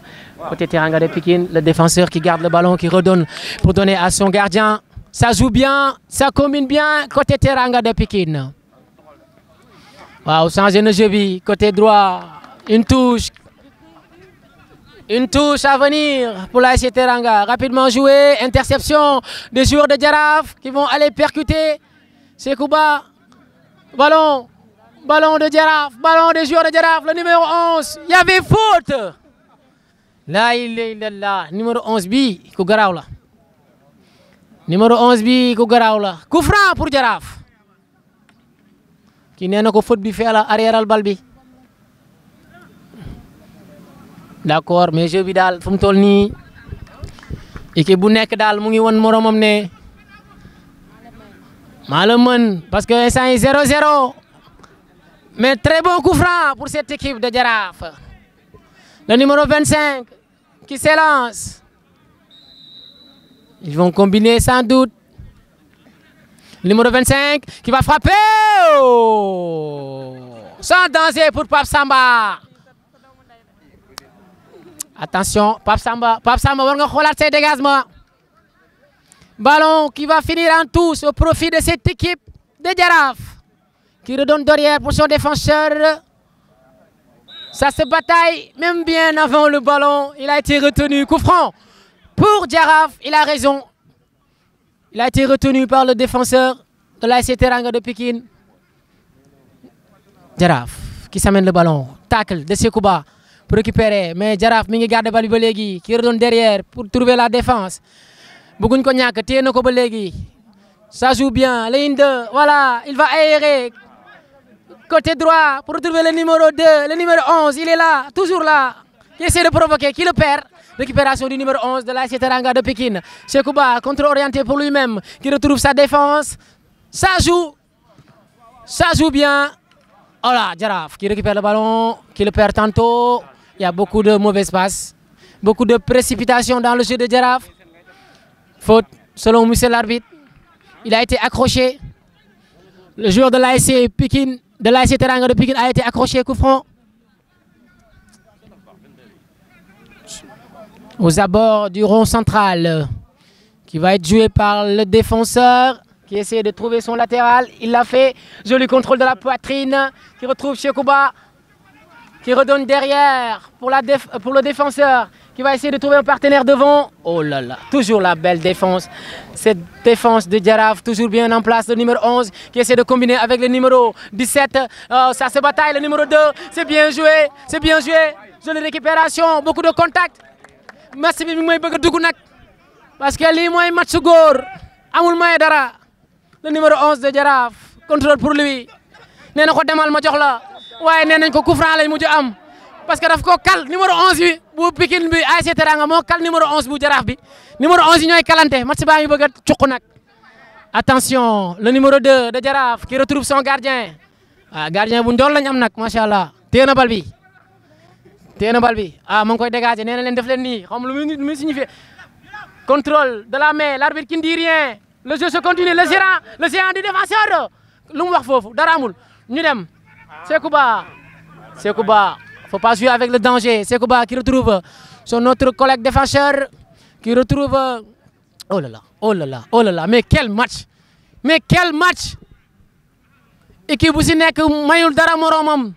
Côté Teranga de Pikine, le défenseur qui garde le ballon, qui redonne pour donner à son gardien. Ça joue bien, ça combine bien côté Teranga de Pikine. Waaw, changé na jeu bi côté droit. Une touche à venir pour l'ASC Teranga. Rapidement joué, interception des joueurs de Jaraaf qui vont aller percuter. Sekouba, ballon de Jaraaf, ballon des joueurs de Jaraaf, le numéro 11. Il y avait faute. Là, il est là. Numéro 11 bi, ku garaaw la. Numéro 11 bi, ku garaaw la. Coup franc pour Jaraaf. Ki nee na ko faute bi fee la arrière bal bi. D'accord, mais jeu bi daal fu mu toll nii équipe bu nekk daal mu ngi won moromam ne maa la mën parce que instant yi 0-0. Mais très bon coup franc pour cette équipe de Jaraaf. Le numéro 25 qui s'élance. Ils vont combiner sans doute. Le numéro 25 qui va frapper. Oh! Sans danger pour Pape Samba. Attention, Pape Samba war nga xoolaat ses dégagements. Ballon qui va finir en touche au profit de cette équipe de Jaraaf. Qui redonne derrière pour son défenseur. Ça se bataille même bien avant le ballon. Il a été retenu. Coup franc pour Jaraaf. Il a raison. Il a été retenu par le défenseur de l'ASC Teranga de Pikine. Jaraaf qui s'amène le ballon. Tacle de Sekouba pour récupérer. Mais Jaraaf mi ngi garder bal bi ba léegi. Qui redonne derrière pour trouver la défense. Bëgguñ ko ñàkk téye na ko ba léegi. Ça joue bien. Ligne 2. Voilà. Il va aérer. Côté droit pour retrouver le numéro 2, le numéro 11, il est là, toujours là. Qui essaie de provoquer, qui le perd. Récupération du numéro 11 de l'ASC Teranga de Pikine. Sekouba, contre-orienté pour lui-même, qui retrouve sa défense. Ça joue bien. Oh là, Jaraaf qui récupère le ballon, qui le perd tantôt. Il y a beaucoup de mauvaises passes, beaucoup de précipitation dans le jeu de Jaraaf. Faute, selon monsieur l'arbitre. Il a été accroché. Le joueur de l'ASC Pikine de l'ASC Teranga de Pikine a été accroché, coup franc. Aux abords du rond central, qui va être joué par le défenseur, qui essaie de trouver son latéral. Il l'a fait. Joli contrôle de la poitrine, qui retrouve Chekouba, qui redonne derrière pour le défenseur, qui va essayer de trouver un partenaire devant. Oh là là, toujours la belle défense. Cette défense de Jaraaf, toujours bien en place. Le numéro 11 qui essaie de combiner avec le numéro 17. Oh, ça se bataille, le numéro 2. C'est bien joué, c'est bien joué. Jolie récupération, beaucoup de contact. Match bi mooy bëgg a dugg nag parce que lii mooy match góor amul may dara. Le numéro 11 de Jaraaf, contrôle pour lui. Nee na ko demal ma jox la waaye nee nañ ko coup franc lañ mujj am. Parce que daf ko kal numéro 11 bi bu Pikine bi ASC Teranga moo kal numéro 11 bu Jaraaf bi numéro 11 yi ñooy kalante match baa ngi bëgg a cuq nag. Attention, le numéro 2 de Jaraaf qui retrouve son gardien. Ah, gardien bu ndool lañ am nag macha allah téye na bal bi. téye na bal bi ah ma ngi koy dégager nee na leen def leen nii xam lu muy signifié. Contrôle de la main, l'arbitre qui ne dit rien. Le jeu se continue, le gérant du défenseur. Lu mu wax foofu dara amul ñu dem. Sekouba. Faut pas jouer avec le danger. Sekouba qui retrouve son autre collègue défenseur, qui retrouve... Oh là là, mais quel match! Équipe bu si nekk mayul dara moromam.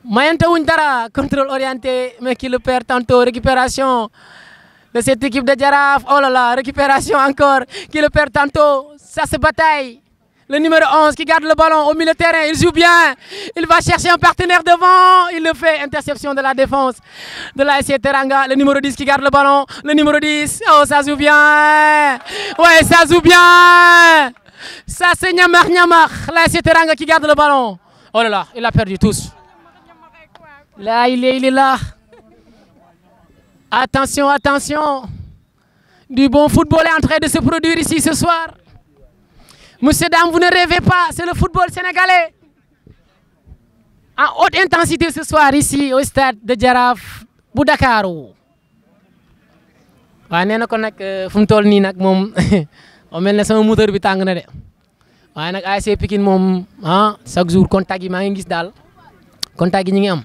Mayante wuñ dara. Contrôle orienté, mais qui le perd tantôt. Récupération de cette équipe de Jaraaf. Oh là là, récupération encore, qui le perd tantôt. Ça se bataille. Le numéro 11 qui garde le ballon au milieu de terrain, il joue bien. Il va chercher un partenaire devant. Il le fait. Interception de la défense de l'ASC Teranga. Le numéro 10 qui garde le ballon. Le numéro 10. Oh, ça joue bien. Ouais, ça joue bien. Ça, c'est Nyamar. L'ASC Teranga qui garde le ballon. Oh là là, il a perdu tous. Là, il est là. Attention. Du bon football est en train de se produire ici ce soir. Monsieur, dames, vous ne rêvez pas, c'est le football sénégalais. En haute intensité ce soir ici au stade de Jaraaf bu Dakaru. waaye nee na ko nag fu mu toll nii nag moom mel na sama moteur bi tàng na de waaye nag ASC Pikine moom chaque jour contact yi maa ngi gis daal contact yi ñu ngi am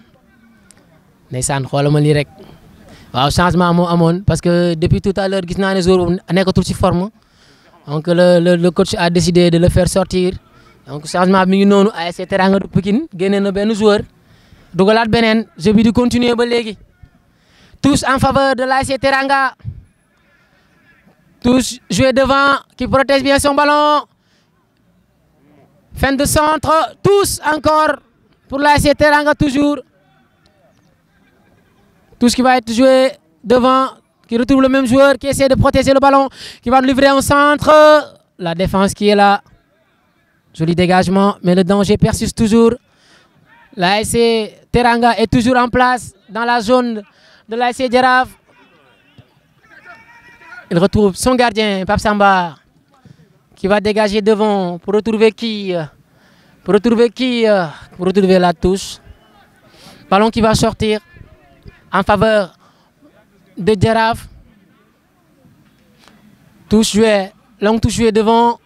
ndeysaan xoolal ma lii rek waaw changement moo amoon parce que depuis tout à l'heure gis naa ne jour nekkatul ci forme. Donc le coach a décidé de le faire sortir. Donc changement bi mi ngi noonu ASC Teranga de Pikine génne na benn joueur dugalaat beneen jeu bi di continuer ba léegi. Tous en faveur de l'ASC Teranga. Tous jouer devant, qui protège bien son ballon. Fin de centre, tous encore pour l'ASC Teranga toujours. Tous qui va être joué devant. Qui retrouve le même joueur, qui essaie de protéger le ballon, qui va livrer un centre. La défense qui est là. Joli dégagement, mais le danger persiste toujours. L'ASC Teranga est toujours en place dans la zone de l'ASC Jaraaf. Il retrouve son gardien, Pape Samba, qui va dégager devant pour retrouver qui? Pour retrouver la touche. Ballon qui va sortir en faveur de Jaraaf. Touche jouée, longue touche jouée devant.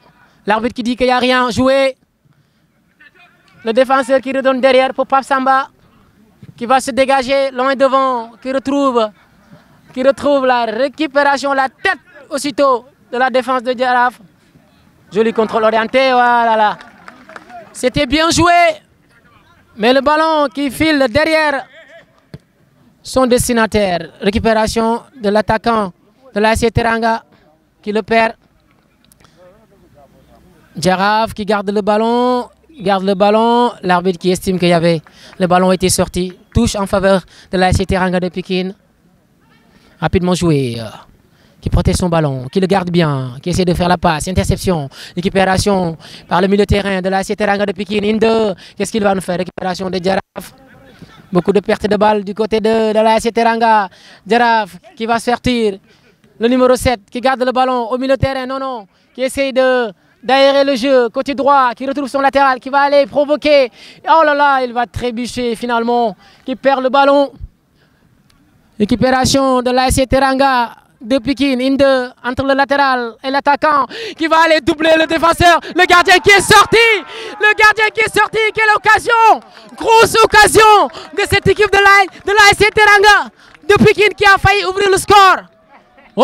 L'arbitre qui dit qu'il n'y a rien joué. Le défenseur qui redonne derrière pour Pape Samba, qui va se dégager loin devant, qui retrouve la récupération, la tête aussitôt de la défense de Jaraaf. Joli contrôle orienté, voilà. C'était bien joué, mais le ballon qui file derrière son destinataire. Récupération de l'attaquant de l'ASC Teranga qui le perd. Jaraaf qui garde le ballon. L'arbitre qui estime qu'il y avait le ballon était sorti. Touche en faveur de l'ASC Teranga de Pikine. Rapidement joué. Qui protège son ballon, qui le garde bien, qui essaie de faire la passe. Interception, récupération par le milieu de terrain de l'ASC Teranga de Pikine. Inde, qu'est-ce qu'il va nous faire? Récupération de Jaraaf. Beaucoup de pertes de balles du côté de l'ASC Teranga. Jaraaf qui va sortir. Le numéro 7 qui garde le ballon au milieu de terrain. Non. Qui essaye d'aérer le jeu. Côté droit, qui retrouve son latéral, qui va aller provoquer. Oh là là, il va trébucher finalement. Qui perd le ballon. Récupération de l'ASC Teranga de Pikine, une deux entre le latéral et l'attaquant qui va aller doubler le défenseur. Le gardien qui est sorti. Le gardien qui est sorti. Quelle occasion! Grosse occasion de cette équipe de l'ASC Teranga de Pikine qui a failli ouvrir le score. Oh!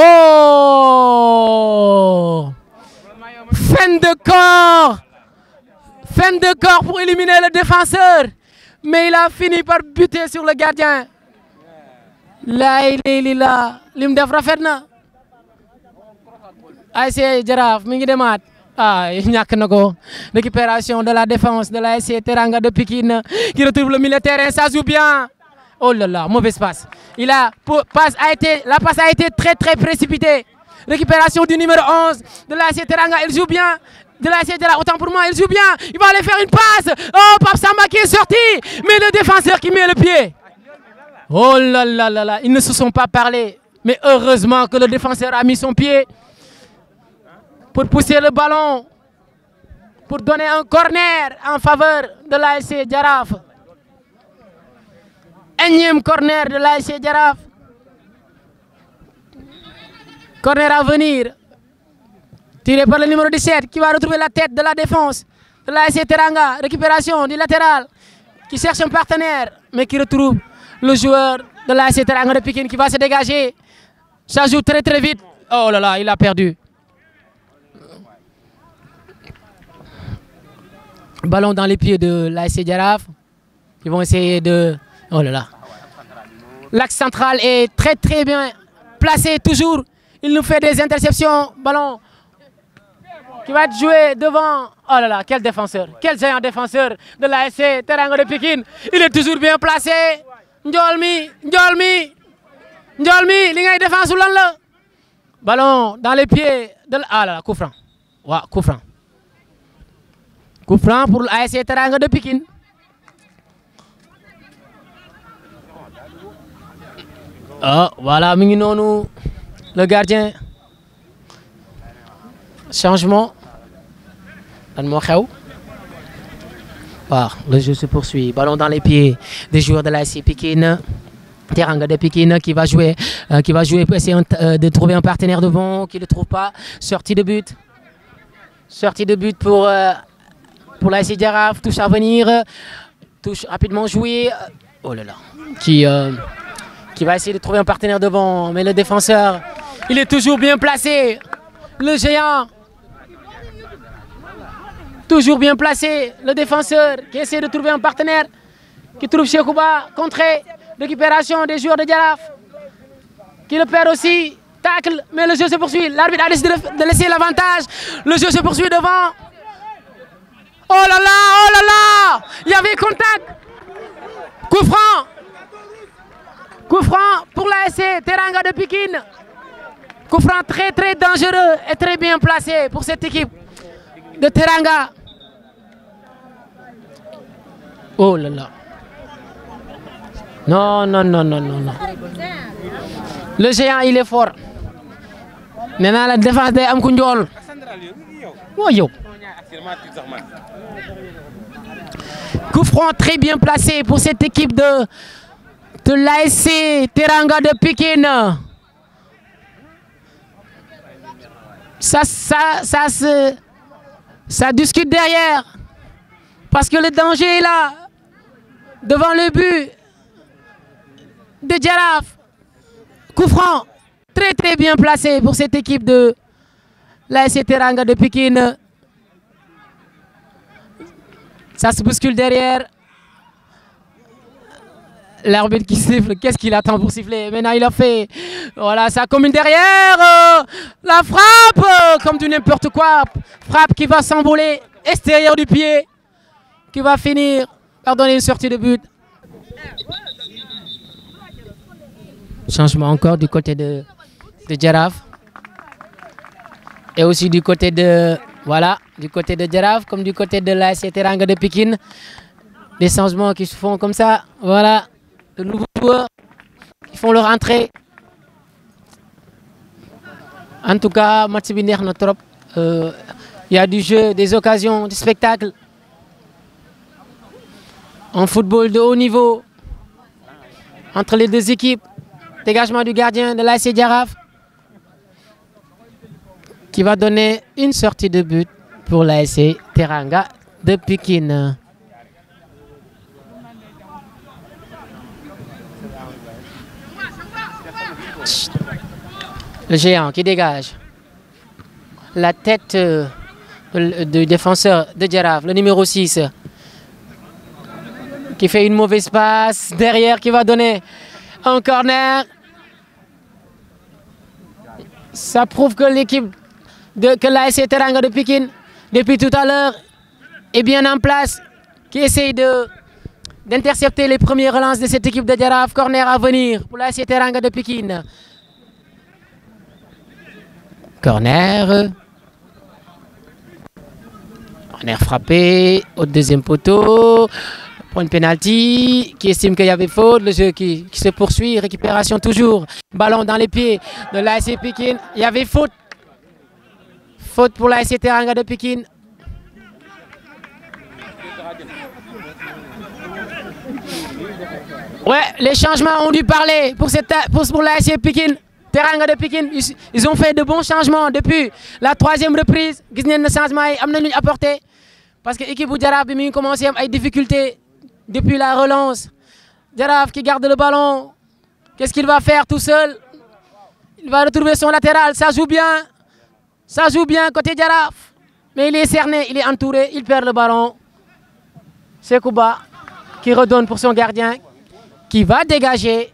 Fin de corps. Fin de corps pour éliminer le défenseur. Mais il a fini par buter sur le gardien. Là, il est là. Lim def rafet na. ASC Jaraaf mi ngi demaat. Ah, ñàkk na ko. Récupération de la défense de l'ASC Teranga de Pikine qui retrouve le milieu de terrain. Ça joue bien. Oh là là, mauvaise passe. La passe a été très très précipitée. Récupération du numéro 11 de l'ASC Teranga. Il joue bien. De l'ASC Jaraaf, autant pour moi, il joue bien. Il va aller faire une passe. Oh, Pape Samba qui est sorti. Mais le défenseur qui met le pied. Oh là là là là, ils ne se sont pas parlé. Mais heureusement que le défenseur a mis son pied pour pousser le ballon, pour donner un corner en faveur de l'ASC Jaraaf. Énième corner de l'ASC Jaraaf. Corner à venir. Tiré par le numéro 17 qui va retrouver la tête de la défense de l'ASC Teranga. Récupération du latéral qui cherche un partenaire mais qui retrouve le joueur de l'ASC Teranga de Pikine qui va se dégager. Ça joue très très vite. Oh là là, il a perdu. Ballon dans les pieds de l'ASC Jaraaf. Ils vont essayer de... Oh là là. L'axe central est très très bien placé toujours. Il nous fait des interceptions. Ballon qui va être joué devant. Oh là là, quel défenseur. Quel géant défenseur de l'ASC Teranga de Pikine. Il est toujours bien placé. Ndiol mi li ngay défense lan la. Ballon dans les pieds de ah là là, coup franc. Waaw, coup franc. Coup franc pour l'ASC Teranga de Pikine. Ah, voilà, mi ngi noonu le gardien. Changement. Lan moo xew. Waaw, le jeu se poursuit. Ballon dans les pieds des joueurs de l'ASC Pikine. Teranga de Pikine qui va jouer pour essayer de trouver un partenaire devant, qui ne le trouve pas. Sortie de but. Sortie de but pour l'ASC Jaraaf. Touche à venir. Touche rapidement jouée. Oh là là. Qui va essayer de trouver un partenaire devant. Mais le défenseur, il est toujours bien placé. Le géant. Toujours bien placé. Le défenseur qui essaie de trouver un partenaire. Qui trouve Chekouba. Contrée. Récupération des joueurs de Jaraaf. Qui le perd aussi. Tacle. Mais le jeu se poursuit. L'arbitre a décidé de laisser l'avantage. Le jeu se poursuit devant. Oh là là, oh là là. Il y avait contact. Coup franc. Coup franc pour l'ASC Teranga de Pikine. Coup franc très très dangereux et très bien placé pour cette équipe de Teranga. Oh là là. Non, non, non, non, non, non. Le géant, il est fort. Maintenant, la défense day am ku njool. Oh, yo. Coup franc très bien placé pour cette équipe de l'ASC Teranga de Pikine. Ça discute derrière. Parce que le danger est là. Devant le but de Jaraaf. Coup franc très très bien placé pour cette équipe de l'ASC Teranga de Pikine. Ça se bouscule derrière. L'arbitre qui siffle, qu'est-ce qu'il attend pour siffler? Maintenant il a fait, voilà, ça commune derrière, la frappe, comme du n'importe quoi, frappe qui va s'envoler, extérieur du pied, qui va finir par donner une sortie de but. Changement encore du côté de Jaraaf. Et aussi du côté de, voilà, du côté de Jaraaf, comme du côté de l'ASC Teranga de Pikine. Des changements qui se font comme ça, voilà. De nouveaux joueurs qui font leur entrée. En tout cas, match bi neex na trop. Il y a du jeu, des occasions, du spectacle. En football de haut niveau. Entre les deux équipes. Dégagement du gardien de l'ASC Jaraaf. qui va donner une sortie de but pour l'ASC Teranga de Pikine. Le géant qui dégage. La tête du défenseur de Jaraaf, le numéro 6, qui fait une mauvaise passe derrière, qui va donner un corner. Ça prouve que l'équipe que l'ASC Teranga de Pikine, depuis tout à l'heure, est bien en place, qui essaye d'intercepter les premières relances de cette équipe de Jaraaf. Corner à venir pour l'ASC Teranga de Pikine. Corner frappé au deuxième poteau. Pour une penalty, qui estime qu'il y avait faute. Le jeu qui se poursuit. Récupération toujours. Ballon dans les pieds de l'ASC Pikine. Il y avait faute. Faute pour l'ASC Teranga de Pikine. Ouais, les changements ont dû parler pour l'ASC Pikine. Teranga de Pikine, ils ont fait de bons changements depuis la troisième reprise. Gis ngeen ne changement yi am na lu ñu apporté parce que équipe bu Jaraaf bi mi ngi commencé am ay difficultés depuis la relance. Jaraaf qui garde le ballon. Qu'est-ce qu'il va faire tout seul? Il va retrouver son latéral. Ça joue bien côté Jaraaf. Mais il est cerné, il est entouré, il perd le ballon. Sekouba qui redonne pour son gardien, qui va dégager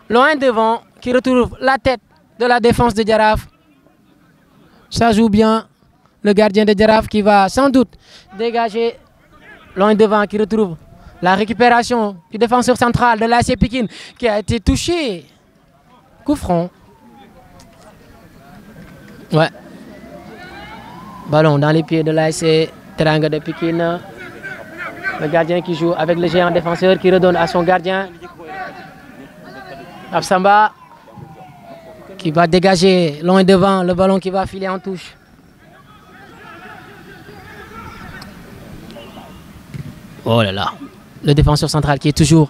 loin devant, qui retrouve la tête de la défense de Jaraaf. Ça joue bien. Le gardien de Jaraaf qui va sans doute dégager loin devant, qui retrouve la récupération du défenseur central de l'ASC Pikine qui a été touché. Coup franc. Ouais. Ballon dans les pieds de l'ASC Teranga de Pikine. Le gardien qui joue avec le géant défenseur qui redonne à son gardien. Absamba qui va dégager loin devant, le ballon qui va filer en touche. Oh là là, le défenseur central qui est toujours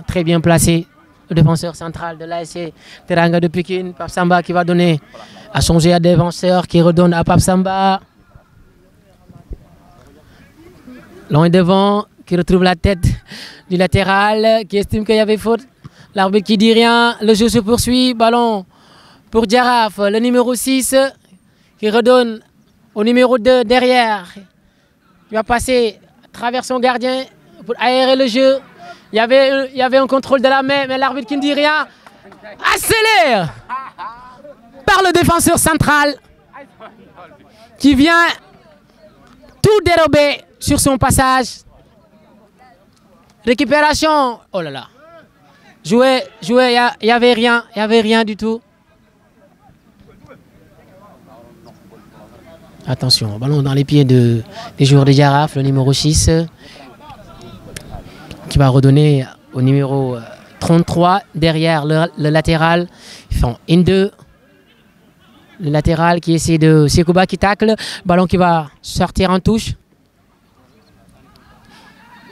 très bien placé. Le défenseur central de l'ASC Teranga de Pikine, Pape Samba qui va donner à son géant défenseur qui redonne à Pape Samba. Loin devant, qui retrouve la tête du latéral, qui estime qu'il y avait faute. L'arbitre qui dit rien, le jeu se poursuit. Ballon pour Jaraaf, le numéro 6 qui redonne au numéro 2 derrière. Il va passer à travers son gardien pour aérer le jeu. Il y avait un contrôle de la main, mais l'arbitre qui ne dit rien. Accélère par le défenseur central qui vient tout dérober sur son passage. Récupération. Oh là là. Jouer, il n'y avait rien du tout. Attention, ballon dans les pieds des joueurs de Jaraaf, le numéro 6 qui va redonner au numéro 33 derrière le latéral. Ils font 1-2. Le latéral qui essaie de Sekouba qui tacle, ballon qui va sortir en touche.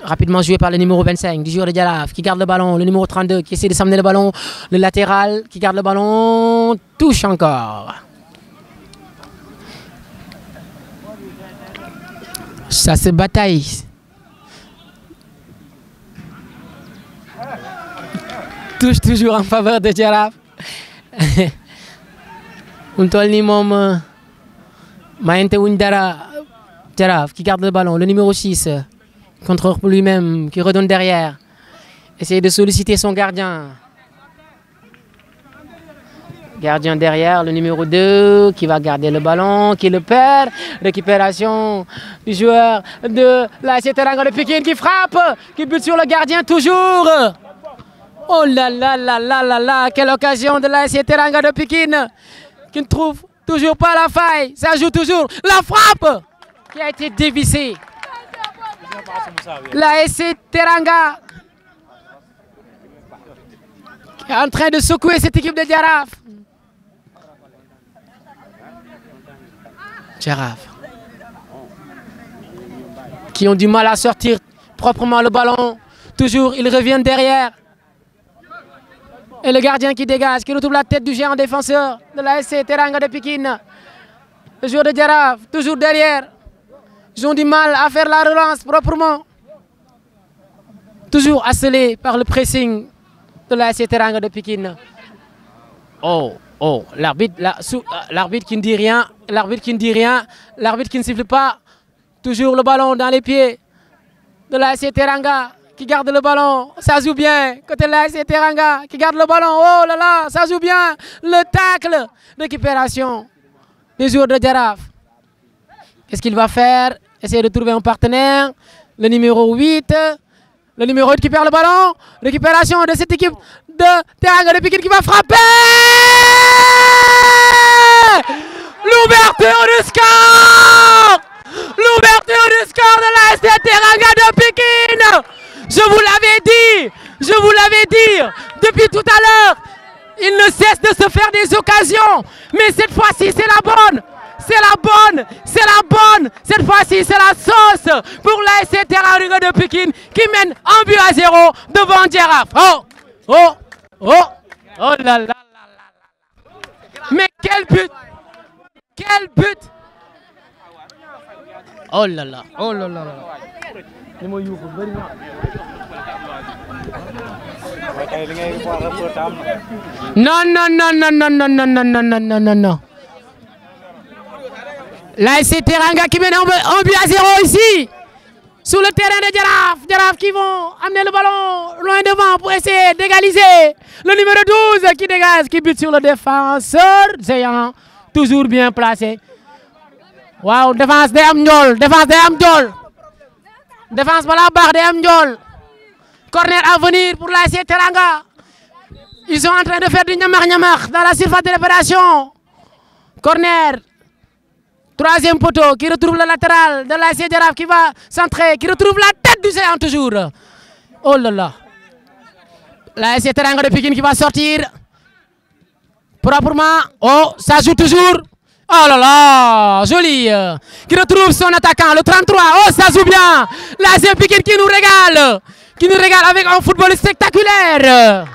Rapidement joué par le numéro 25 du joueur de Jaraaf qui garde le ballon, le numéro 32 qui essaie de s'amener le ballon, le latéral qui garde le ballon, touche encore. Ça se bataille. Touche toujours en faveur de Jaraaf. Un toll ni moom mayante wuñ dara. Jaraaf qui garde le ballon, le numéro 6 contrôle pour lui-même qui redonne derrière. Essaye de solliciter son gardien. Gardien derrière, le numéro 2 qui va garder le ballon, qui le perd. Récupération du joueur de l'ASC Teranga de Pikine qui frappe, qui bute sur le gardien toujours. Oh là là là là là là, quelle occasion de l'ASC Teranga de Pikine qui ne trouve toujours pas la faille. Ça joue toujours. La frappe qui a été dévissée. L'ASC Teranga qui est en train de secouer cette équipe de Jaraaf. Jaraaf qui ont du mal à sortir proprement le ballon. Toujours, ils reviennent derrière. Et le gardien qui dégage, qui retrouve la tête du géant défenseur de l'ASC Teranga de Pikine. Les joueurs de Jaraaf, toujours derrière. Ils ont du mal à faire la relance proprement. Toujours asselés par le pressing de l'ASC Teranga de Pikine. Oh, l'arbitre qui ne dit rien, l'arbitre qui ne siffle pas. Toujours le ballon dans les pieds de l'ASC Teranga qui garde le ballon. Ça joue bien. Côté de l'ASC Teranga qui garde le ballon. Oh là là, ça joue bien. Le tacle, récupération des joueurs de Jaraaf. Qu'est-ce qu'il va faire? Essayer de trouver un partenaire. Le numéro 8. Le numéro 8 qui perd le ballon. Récupération de cette équipe de Teranga de Pikine qui va frapper. L'ouverture du score. L'ouverture du score de l'ASC Teranga de Pikine. Je vous l'avais dit depuis tout à l'heure. Il ne cesse de se faire des occasions. Mais cette fois-ci, c'est la bonne. Cette fois-ci, c'est la sauce pour l'ASC Teranga de Pikine qui mène 1-0 devant Jaraaf. Oh là là. Mais quel but! Oh là là. Non. L'ASC Teranga qui mène 1-0 ici, sur le terrain de Jaraaf. Jaraaf qui vont amener le ballon loin devant pour essayer d'égaliser. Le numéro 12 qui dégage, qui bute sur le défenseur. Zéyan, toujours bien placé. Wow, défense day am njool. Défense bala baax day am njool. Corner à venir pour l'ASC Teranga. Ils sont en train de faire du ñamax dans la surface de réparation. Corner. Troisième poteau qui retrouve le latéral de l'ASC Jaraaf qui va centrer, qui retrouve la tête du Zéyan toujours. Oh là là. L'ASC Teranga de Pikine qui va sortir proprement. Oh, ça joue toujours. Oh là là, joli. Qui retrouve son attaquant, le 33. Oh, ça joue bien. L'ASC Pikine qui nous régale avec un football spectaculaire.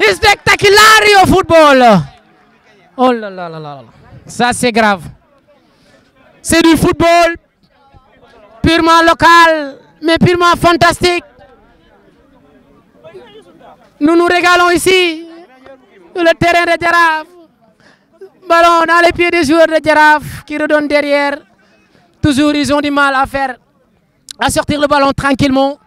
Spectaculaire au football. Oh là là là là. Ça, c'est grave. C'est du football purement local, mais purement fantastique. Nous nous régalons ici, sur le terrain de Jaraaf. Ballon dans les pieds des joueurs de Jaraaf qui redonnent derrière. Toujours, ils ont du mal à sortir le ballon tranquillement.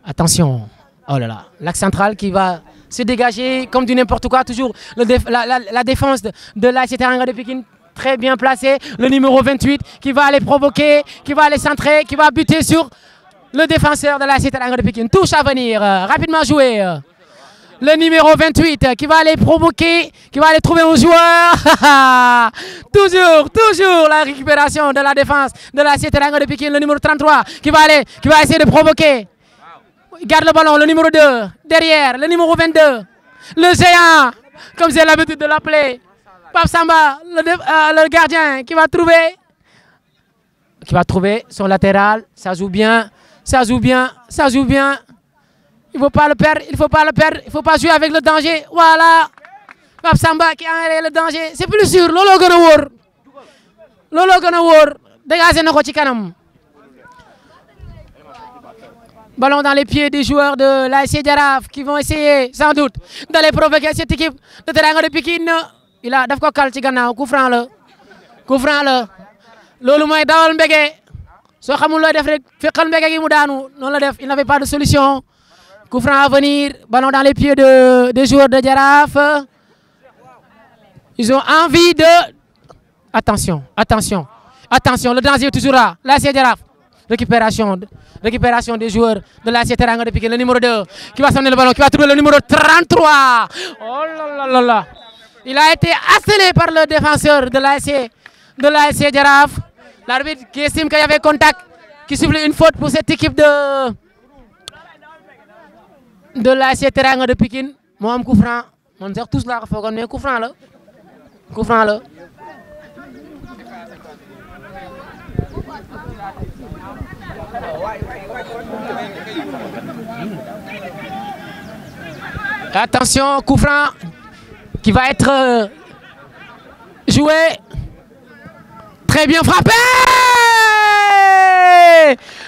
Attention, oh là là, l'axe central qui va se dégager comme du n'importe quoi. Toujours la défense de l'ASC Teranga de Pikine. Très bien placé, le numéro 28 qui va aller provoquer, qui va aller centrer, qui va buter sur le défenseur de l'ASC Teranga de Pikine. Touche à venir, rapidement joué. Le numéro 28 qui va aller provoquer, qui va aller trouver un joueur. toujours la récupération de la défense de l'ASC Teranga de Pikine. Le numéro 33 qui va essayer de provoquer. Il garde le ballon, le numéro 2 derrière, le numéro 22. Le géant, comme j'ai l'habitude de l'appeler. Pape Samba, le gardien qui va trouver son latéral. Ça joue bien. Il ne faut pas le perdre, il ne faut pas jouer avec le danger. Voilà. Pape Samba qui a enlevé le danger. C'est plus sûr. Lolo gën a wóor. Dégagé na ko ci kanam. Ballon dans les pieds des joueurs de l'ASC Jaraaf qui vont essayer sans doute d'aller provoquer cette équipe de Teranga de Pikine. daf ko kal ci gannaaw coup franc la loolu mooy dawal mbege soo xamul looy def rek fekkal mbege gi mu daanu noonu la def. Il n'avait pas de solution. Coup franc à venir, ballon dans les pieds des joueurs de Jaraaf. Ils ont envie de... Attention, le danger est toujours là. L'ASC Jaraaf. Récupération des joueurs de l'ASC Teranga de Pikine. Le numéro 2 qui va sonner le ballon, qui va trouver le numéro 33. Oh là là là. Il a été harcelé par le défenseur de l'ASC Jaraaf. L'arbitre qui estime qu'il y avait contact, qui siffle une faute pour cette équipe de l'ASC Teranga de Pikine. Moo am coup franc. Man sax tous laa ko foogoon mais coup franc la. Attention, coup franc qui va être joué. très bien frappé.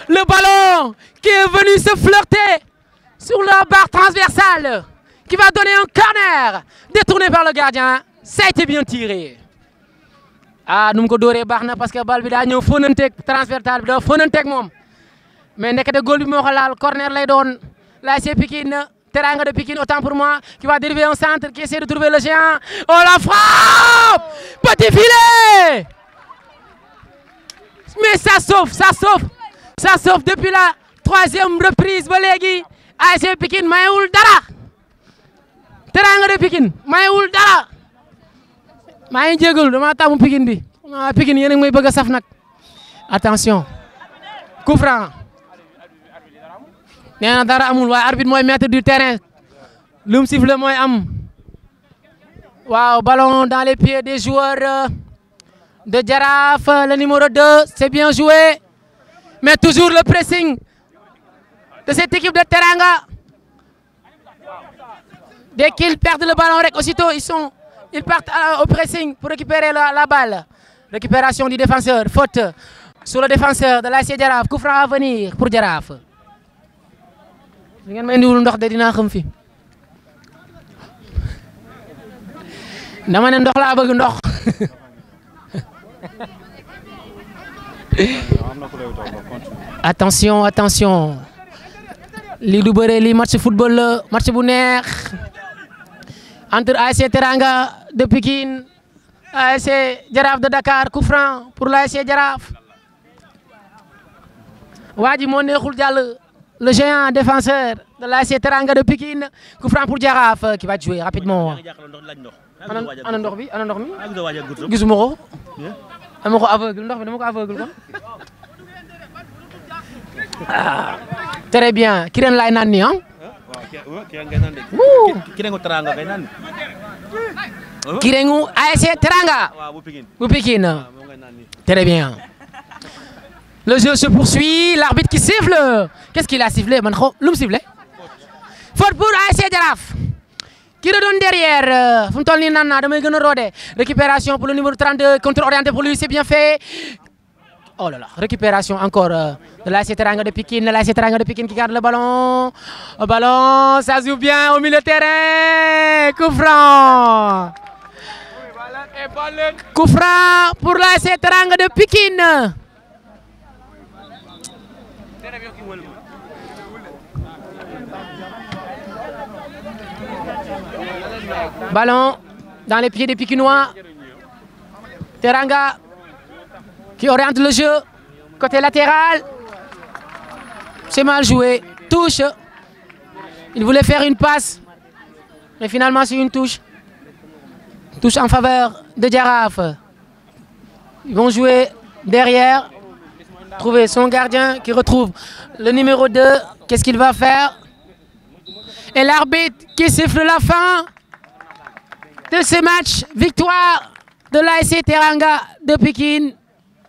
Le ballon qui est venu se flirter sur la barre transversale, qui va donner un corner détourné par le gardien. Ça a été bien tiré. Ah, nous ko doré baxna parce que balle bi da ñew fonantek transversal bi da fonantek mom. Mais nekete goal bi moko laal corner lay doon. L'ASC Pikine, Teranga de Pikine autant pour moi, qui va dériver en centre, qui essaie de trouver le géant. Oh la frappe! Petit filet! Mais ça sauve, ça sauve. Ça sauve depuis la 3e reprise ba légui. ASC Pikine mayewul dara. Teranga de Pikine mayewul dara. maa ngi jégalu dama tàmm Pikine bi Pikine yéen a ngi may bëgg a saf nag attention coup franc nee na dara amul waaye arbitre mooy maître du terrain lu mu siffle mooy am waaw ballon dans les pieds des joueurs de Jaraaf le numéro 2 c'est bien joué mais toujours le pressing de cette équipe de Teranga dès qu'ils perdent le ballon rek aussitôt ils partent au pressing pour récupérer la balle. Récupération du défenseur. Faute sur le défenseur de l'ASC Jaraaf. Coup franc à venir pour Jaraaf. ngeen ma indiwul ndox de dinaa xam fi. dama ne ndox laa bëgg ndox. attention attention. lii du bëre lii match football la match bu neex. entre ASC Teranga de Pikine, ASC Jaraaf de Dakar, coup franc pour l'ASC Jaraaf. Wadi moo neexul jàll le géant défenseur de l'ASC Teranga de Pikine, coup franc pour Jaraaf qui va jouer rapidement. ana ndox bi ana ndox mi gisuma ko. dama ko aveugle ndox bi dama ko aveugle kon. ah très bien ki ren laay naan nii ah. Kirengu ASC Teranga bu Pikine. Très bien. Le jeu se poursuit, l'arbitre qui siffle. Qu'est-ce qu'il a sifflé man xaw lu mu sifflé. Faute pour ASC Jaraaf. Qui redonne derrière. Fu mu toll nii naan naa damay gën a roode. Récupération pour le numéro 32, contrôle orienté pour lui, c'est bien fait. Oh là là, récupération encore de l'ASC Teranga de Pikine, l'ASC Teranga de Pikine qui garde le ballon. Le ballon, ça joue bien au milieu de terrain. Coup franc. Coup franc pour l'ASC Teranga de Pikine. Ballon dans les pieds des Pikinois. Teranga qui oriente le jeu, côté latéral. C'est mal joué. Touche. Il voulait faire une passe. Mais finalement, c'est une touche. Touche en faveur de Jaraaf. Ils vont jouer derrière. Trouver son gardien qui retrouve le numéro 2. Qu'est-ce qu'il va faire? Et l'arbitre qui siffle la fin de ce match. Victoire de l'ASC Teranga de Pikine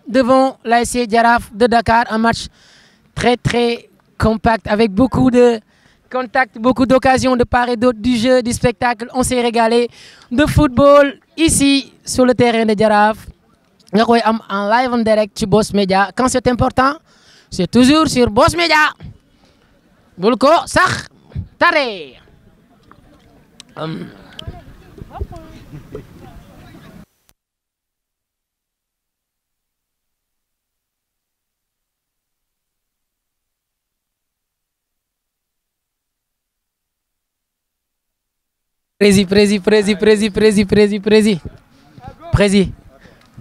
devant l'ASC Jaraaf de Dakar, un match très très compact avec beaucoup de contacts, beaucoup d'occasions de part et d'autre du jeu, du spectacle. On s'est régalé de football ici sur le terrain de Jaraaf. Nga koy am en live en direct sur Boss Media. Quand c'est important, c'est toujours sur Boss Media. Bul ko sax tare.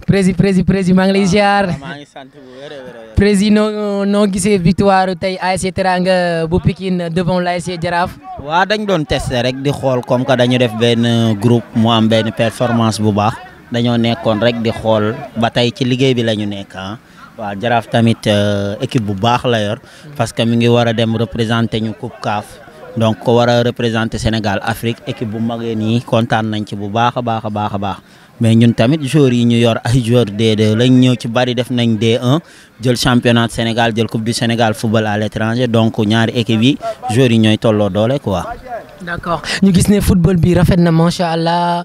Prési maa ngi lay ziar. Prési noo gisee victoire tey ASC Teranga bu Pikine devant l'ASC Jaraaf. waa dañ doon tester rek di xool comme que dañu def benn groupe mu am benn performance bu baax dañoo nekkoon rek di xool ba tey ci liggéey bi la ñu nekk ah. waaw Jaraaf tamit équipe bu baax la yor parce que mi ngi war a dem représenter ñu Coupe CAF. donc ko war a représenter Sénégal Afrique équipe bu magee nii kontaan nañ ci bu baax a baax a baax a baax mais ñun tamit joueurs yi ñu yor ay joueurs D2 lañ ñëw ci bari def nañ D1 jël championnat Sénégal jël coupe du Sénégal football à l'étranger donc ñaari équipe yi joueurs yi ñooy tolloo doole quoi. D'accord ñu gis ne football bi rafet na macha allah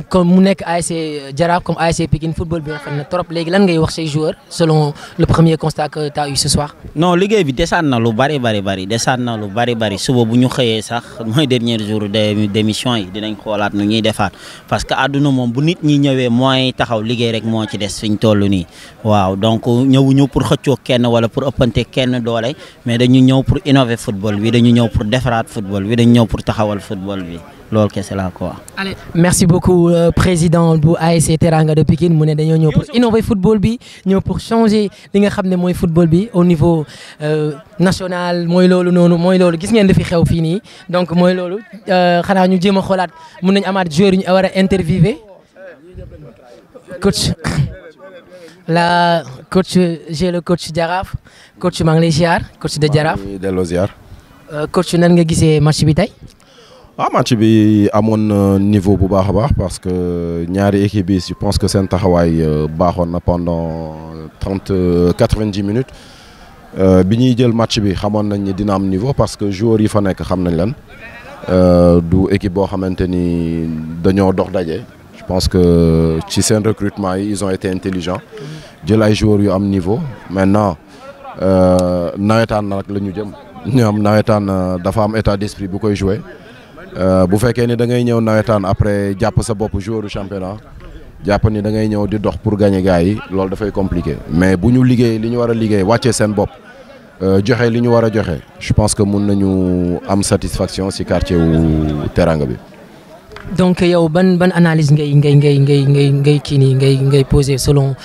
comme mu nekk ASC Jaraaf comme ASC Pikine football bi rafet na trop léegi lan ngay wax say joueurs selon le premier constat que tu as eu ce soir. non liggéey bi desaan na lu bari desaan na lu bari suba bu ñu xëyee sax mooy dernier jour d'émission yi dinañ xoolaat nu ñuy defaat parce que àdduna moom bu nit ñi ñëwee mooy taxaw liggéey rek moo ci des fi ñu toll nii waaw donc ñëwuñu pour xëccoo kenn wala pour ëppante kenn doole mais dañu ñëw pour innover football bi dañu ñëw pour defaraat football bi dañu ñëw pour taxawal football bi loolu kese la quoi. Allez merci beaucoup président bu ASC Teranga de Pikine mu ne dañoo ñëw pour innover football bi ñëw pour changer li nga xam ne mooy football bi au niveau national mooy loolu noonu mooy loolu gis ngeen li fi xew fii nii donc mooy loolu xanaa ñu jéem a xoolaat mun nañu amaat joueurs yu ñu war a interviewer coach j'ai le coach Jaraaf coach maa ngi lay ziar coach de Jaraaf. maa ngi delloo ziar. coach nan nga gisee match bi tey. match bi amoon niveau bu baax a baax parce que ñaari équipe yi je pense que seen taxawaay baaxoon na pendant 90 minutes bi ñuy jël match bi xamoon nañ ni dina am niveau parce que joueurs yi fa nekk xam nañ leen du équipe boo xamante ni dañoo dox daje. Je pense que ci seen recrutement yi ils ont été intelligents jël ay joueurs yu am niveau maintenant nawetaan nag la ñu jëm ñoom nawetaan dafa am état d'esprit bu koy jouer. bu fekkee ni da ngay ñëw nawetaan après jàpp sa bopp joueur championnat jàpp ni da ngay ñëw di dox pour gagner gars yi loolu dafay compliqué mais bu ñu liggéey li ñu war a liggéey wàccee seen bopp joxe li ñu war a joxe je pense que mun nañu am satisfaction ci quartier wu Teranga bi. donc yow ban analyse ngay kii nii ngay poser selon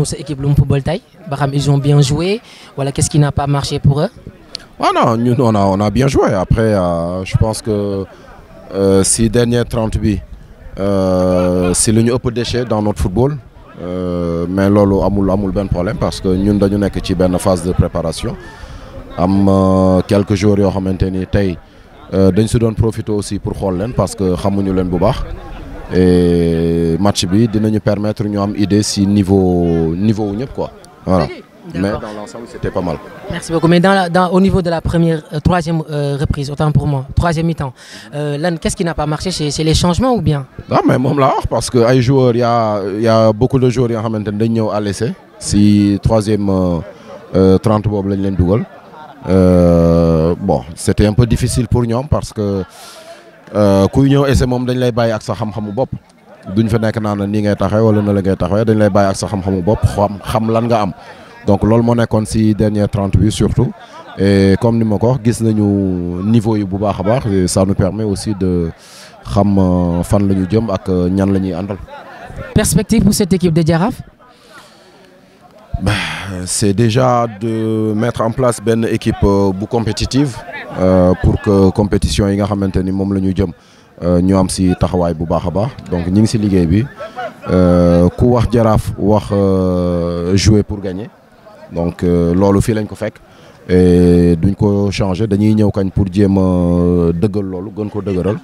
sa équipe lu mu football tey ba xam ils ont bien joué wala qu'est-ce qui n'a pas marché pour eux. non ñun on a bien joué après je pense que si dernière 30 bi si lu ñu ëpp déchet dans notre football mais loolu amul benn problème parce que ñun dañu nekk ci benn phase de préparation am quelques jours yoo xamante ni tey dañ si doon profiter aussi pour xool leen parce que xamuñu leen bu baax et match bi dinañu permettre ñu am idée si niveau wu ñëpp quoi voilà. Mais dans l'ensemble, c'était pas mal. Merci beaucoup. Mais au niveau de la troisième reprise, autant pour moi, troisième mi-temps, qu'est-ce qui n'a pas marché? C'est les changements ou bien? Non, mais moi là, parce que les joueurs, il y a beaucoup de joueurs qui ont à l'essai. Si troisième 30 bob lañ leen dugal. Bon, c'était un peu difficile pour nous parce que kuy ñëw essai moom dañ lay bàyyi ak sa xam-xamu bopp. duñ fa nekk naan nii ngay taxawee wala na la ngay taxawee dañ lay bàyyi ak sa xam-xamu bopp xam lan nga am. donc loolu moo nekkoon ci dernière 30 bi surtout et comme ni ma ko wax gis nañu niveau yi bu baax a baax et ça nous permet aussi de xam fan la ñu jëm ak ñan la ñuy àndal. Perspective pour cette équipe de Jaraaf? C'est déjà de mettre en place benn équipe bu compétitive pour que compétition yi nga xamante ni moom la ñu jëm ñu am ci taxawaay bu baax a baax donc ñu ngi ci liggéey bi ku wax Jaraaf wax jouer pour gagner. donc loolu fii lañ ko fekk et duñ ko changer dañuy ñëw kañ pour jéem a dëggal loolu gën ko dëgëral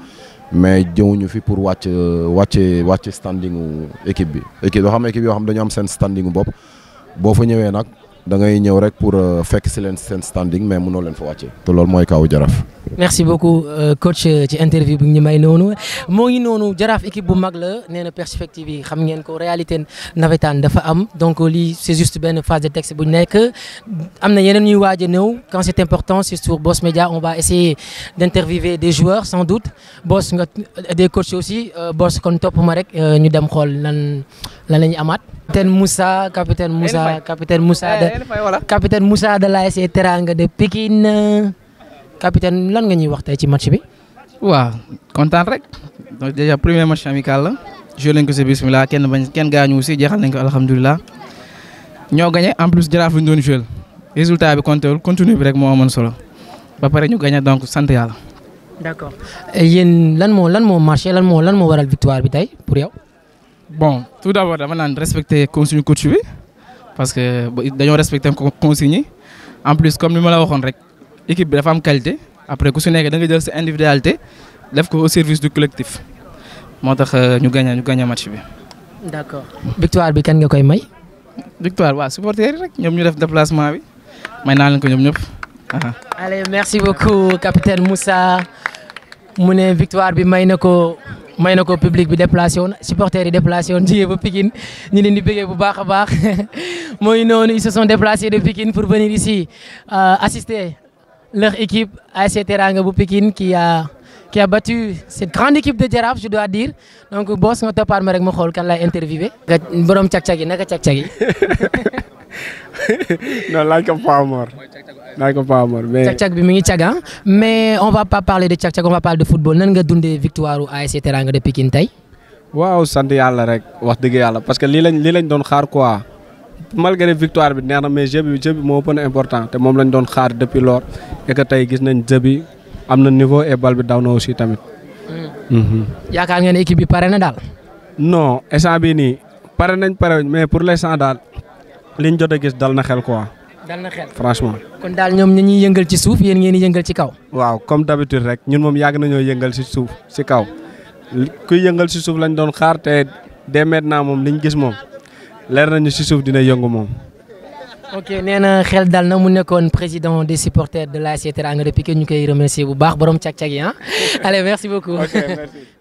mais jëwuñu fi pour wàcce standingu équipe bi équipe yoo xam dañu am seen standingu bopp boo fa ñëwee nag da ngay ñëw rek pour fekk si leen seen standing mais mënoo leen fa wàcce te loolu mooy kaw Jaraaf. merci beaucoup coach ci interview bi ñu may noonu moo ngi noonu Jaraaf équipe bu mag la nee na perspective yi xam ngeen ko réalité navétane dafa am donc lii c'est juste benn phase de texte bu ñu nekk am na yeneen ñuy waaj a ñëw quand c'est important c'est sur Boss Media on va essayer d'interviewer des joueurs sans doute Boss nga des coachs aussi Boss kon topp ma rek ñu dem xool lan la ñuy amaat. capitaine Moussa de l'ASC Teranga de Pikine capitaine lan nga ñuy wax tey ci match bi. waaw kontaan rek donc déjà premier match amical la joué nañ ko si bismillah kenn gaañu aussi jeexal nañ ko alhamdulilah ñoo gagné en plus Jaraaf ñu doon joué résultat bi compté continue bi rek moo amoon solo ba pare ñu gagné donc sant yàlla. d'accord yéen lan moo marché lan moo waral victoire bi tey pour yow. bon tout d'abord dama naan respecter consigne coach bi parce que dañoo respecter consigne yi en plus comme ni ma la waxoon rek équipe bi dafa am qualité après ku si nekk da nga jël sa individualité def ko au service du collectif moo tax ñu gagné match bi. d'accord victoire bi kan nga koy may. victoire waa supporter yi rek ñoom ñu def déplacement bi may naa leen ko ñoom ñëpp. allez merci beaucoup capitaine Moussa. mu ne victoire bi may na ko public bi déplacé woon supporters yi déplacé woon jigee ba Pikine ñu leen di bëggee bu baax a baax mooy noonu ils se sont déplacés de Pikine pour venir ici assister leur équipe ASC Teranga bu Pikine qui a battu cette grande équipe de Jaraaf je dois dire donc boss nga toppaat ma rek ma xool kan lay interviewé. borom cag-cag yi naka cag-cag yi. non laaj ko Paa Mor. mais cag-cag bi mi ngi cag mais on va pas parler de cag-cag on va parler de football nan nga dundee victoire u ASC Teranga de Pikine tey. waaw sant yàlla rek wax dëgg yàlla parce que lii lañ doon xaar quoi malgré victoire bi neex na mais jeu bi moo ëpp important te moom lañ doon xaar depuis lors et que tey gis nañ jeu bi am na niveau et bal bi daw na aussi tamit. yaakaar ngeen équipe bi pare na daal. non instant bii nii pare mais pour l'instant daal liñ jot a gis dal na xel quoi. dal na xel franchement. kon daal ñoom ñu ñuy yëngal ci suuf yéen ngeen di yëngal ci kaw. waaw comme d'habitude rek ñun moom yàgg nañoo yëngal ci suuf ci kaw kuy yëngal ci suuf lañ doon xaar te dès maintenant moom liñ gis moom leer nañu ci suuf dina yëngu moom. ok nee na xel dal na mu nekkoon président des supporters de l'ASC Teranga de Pikine ñu koy remercier bu baax borom cag-cag yi allez merci beaucoup. ok merci.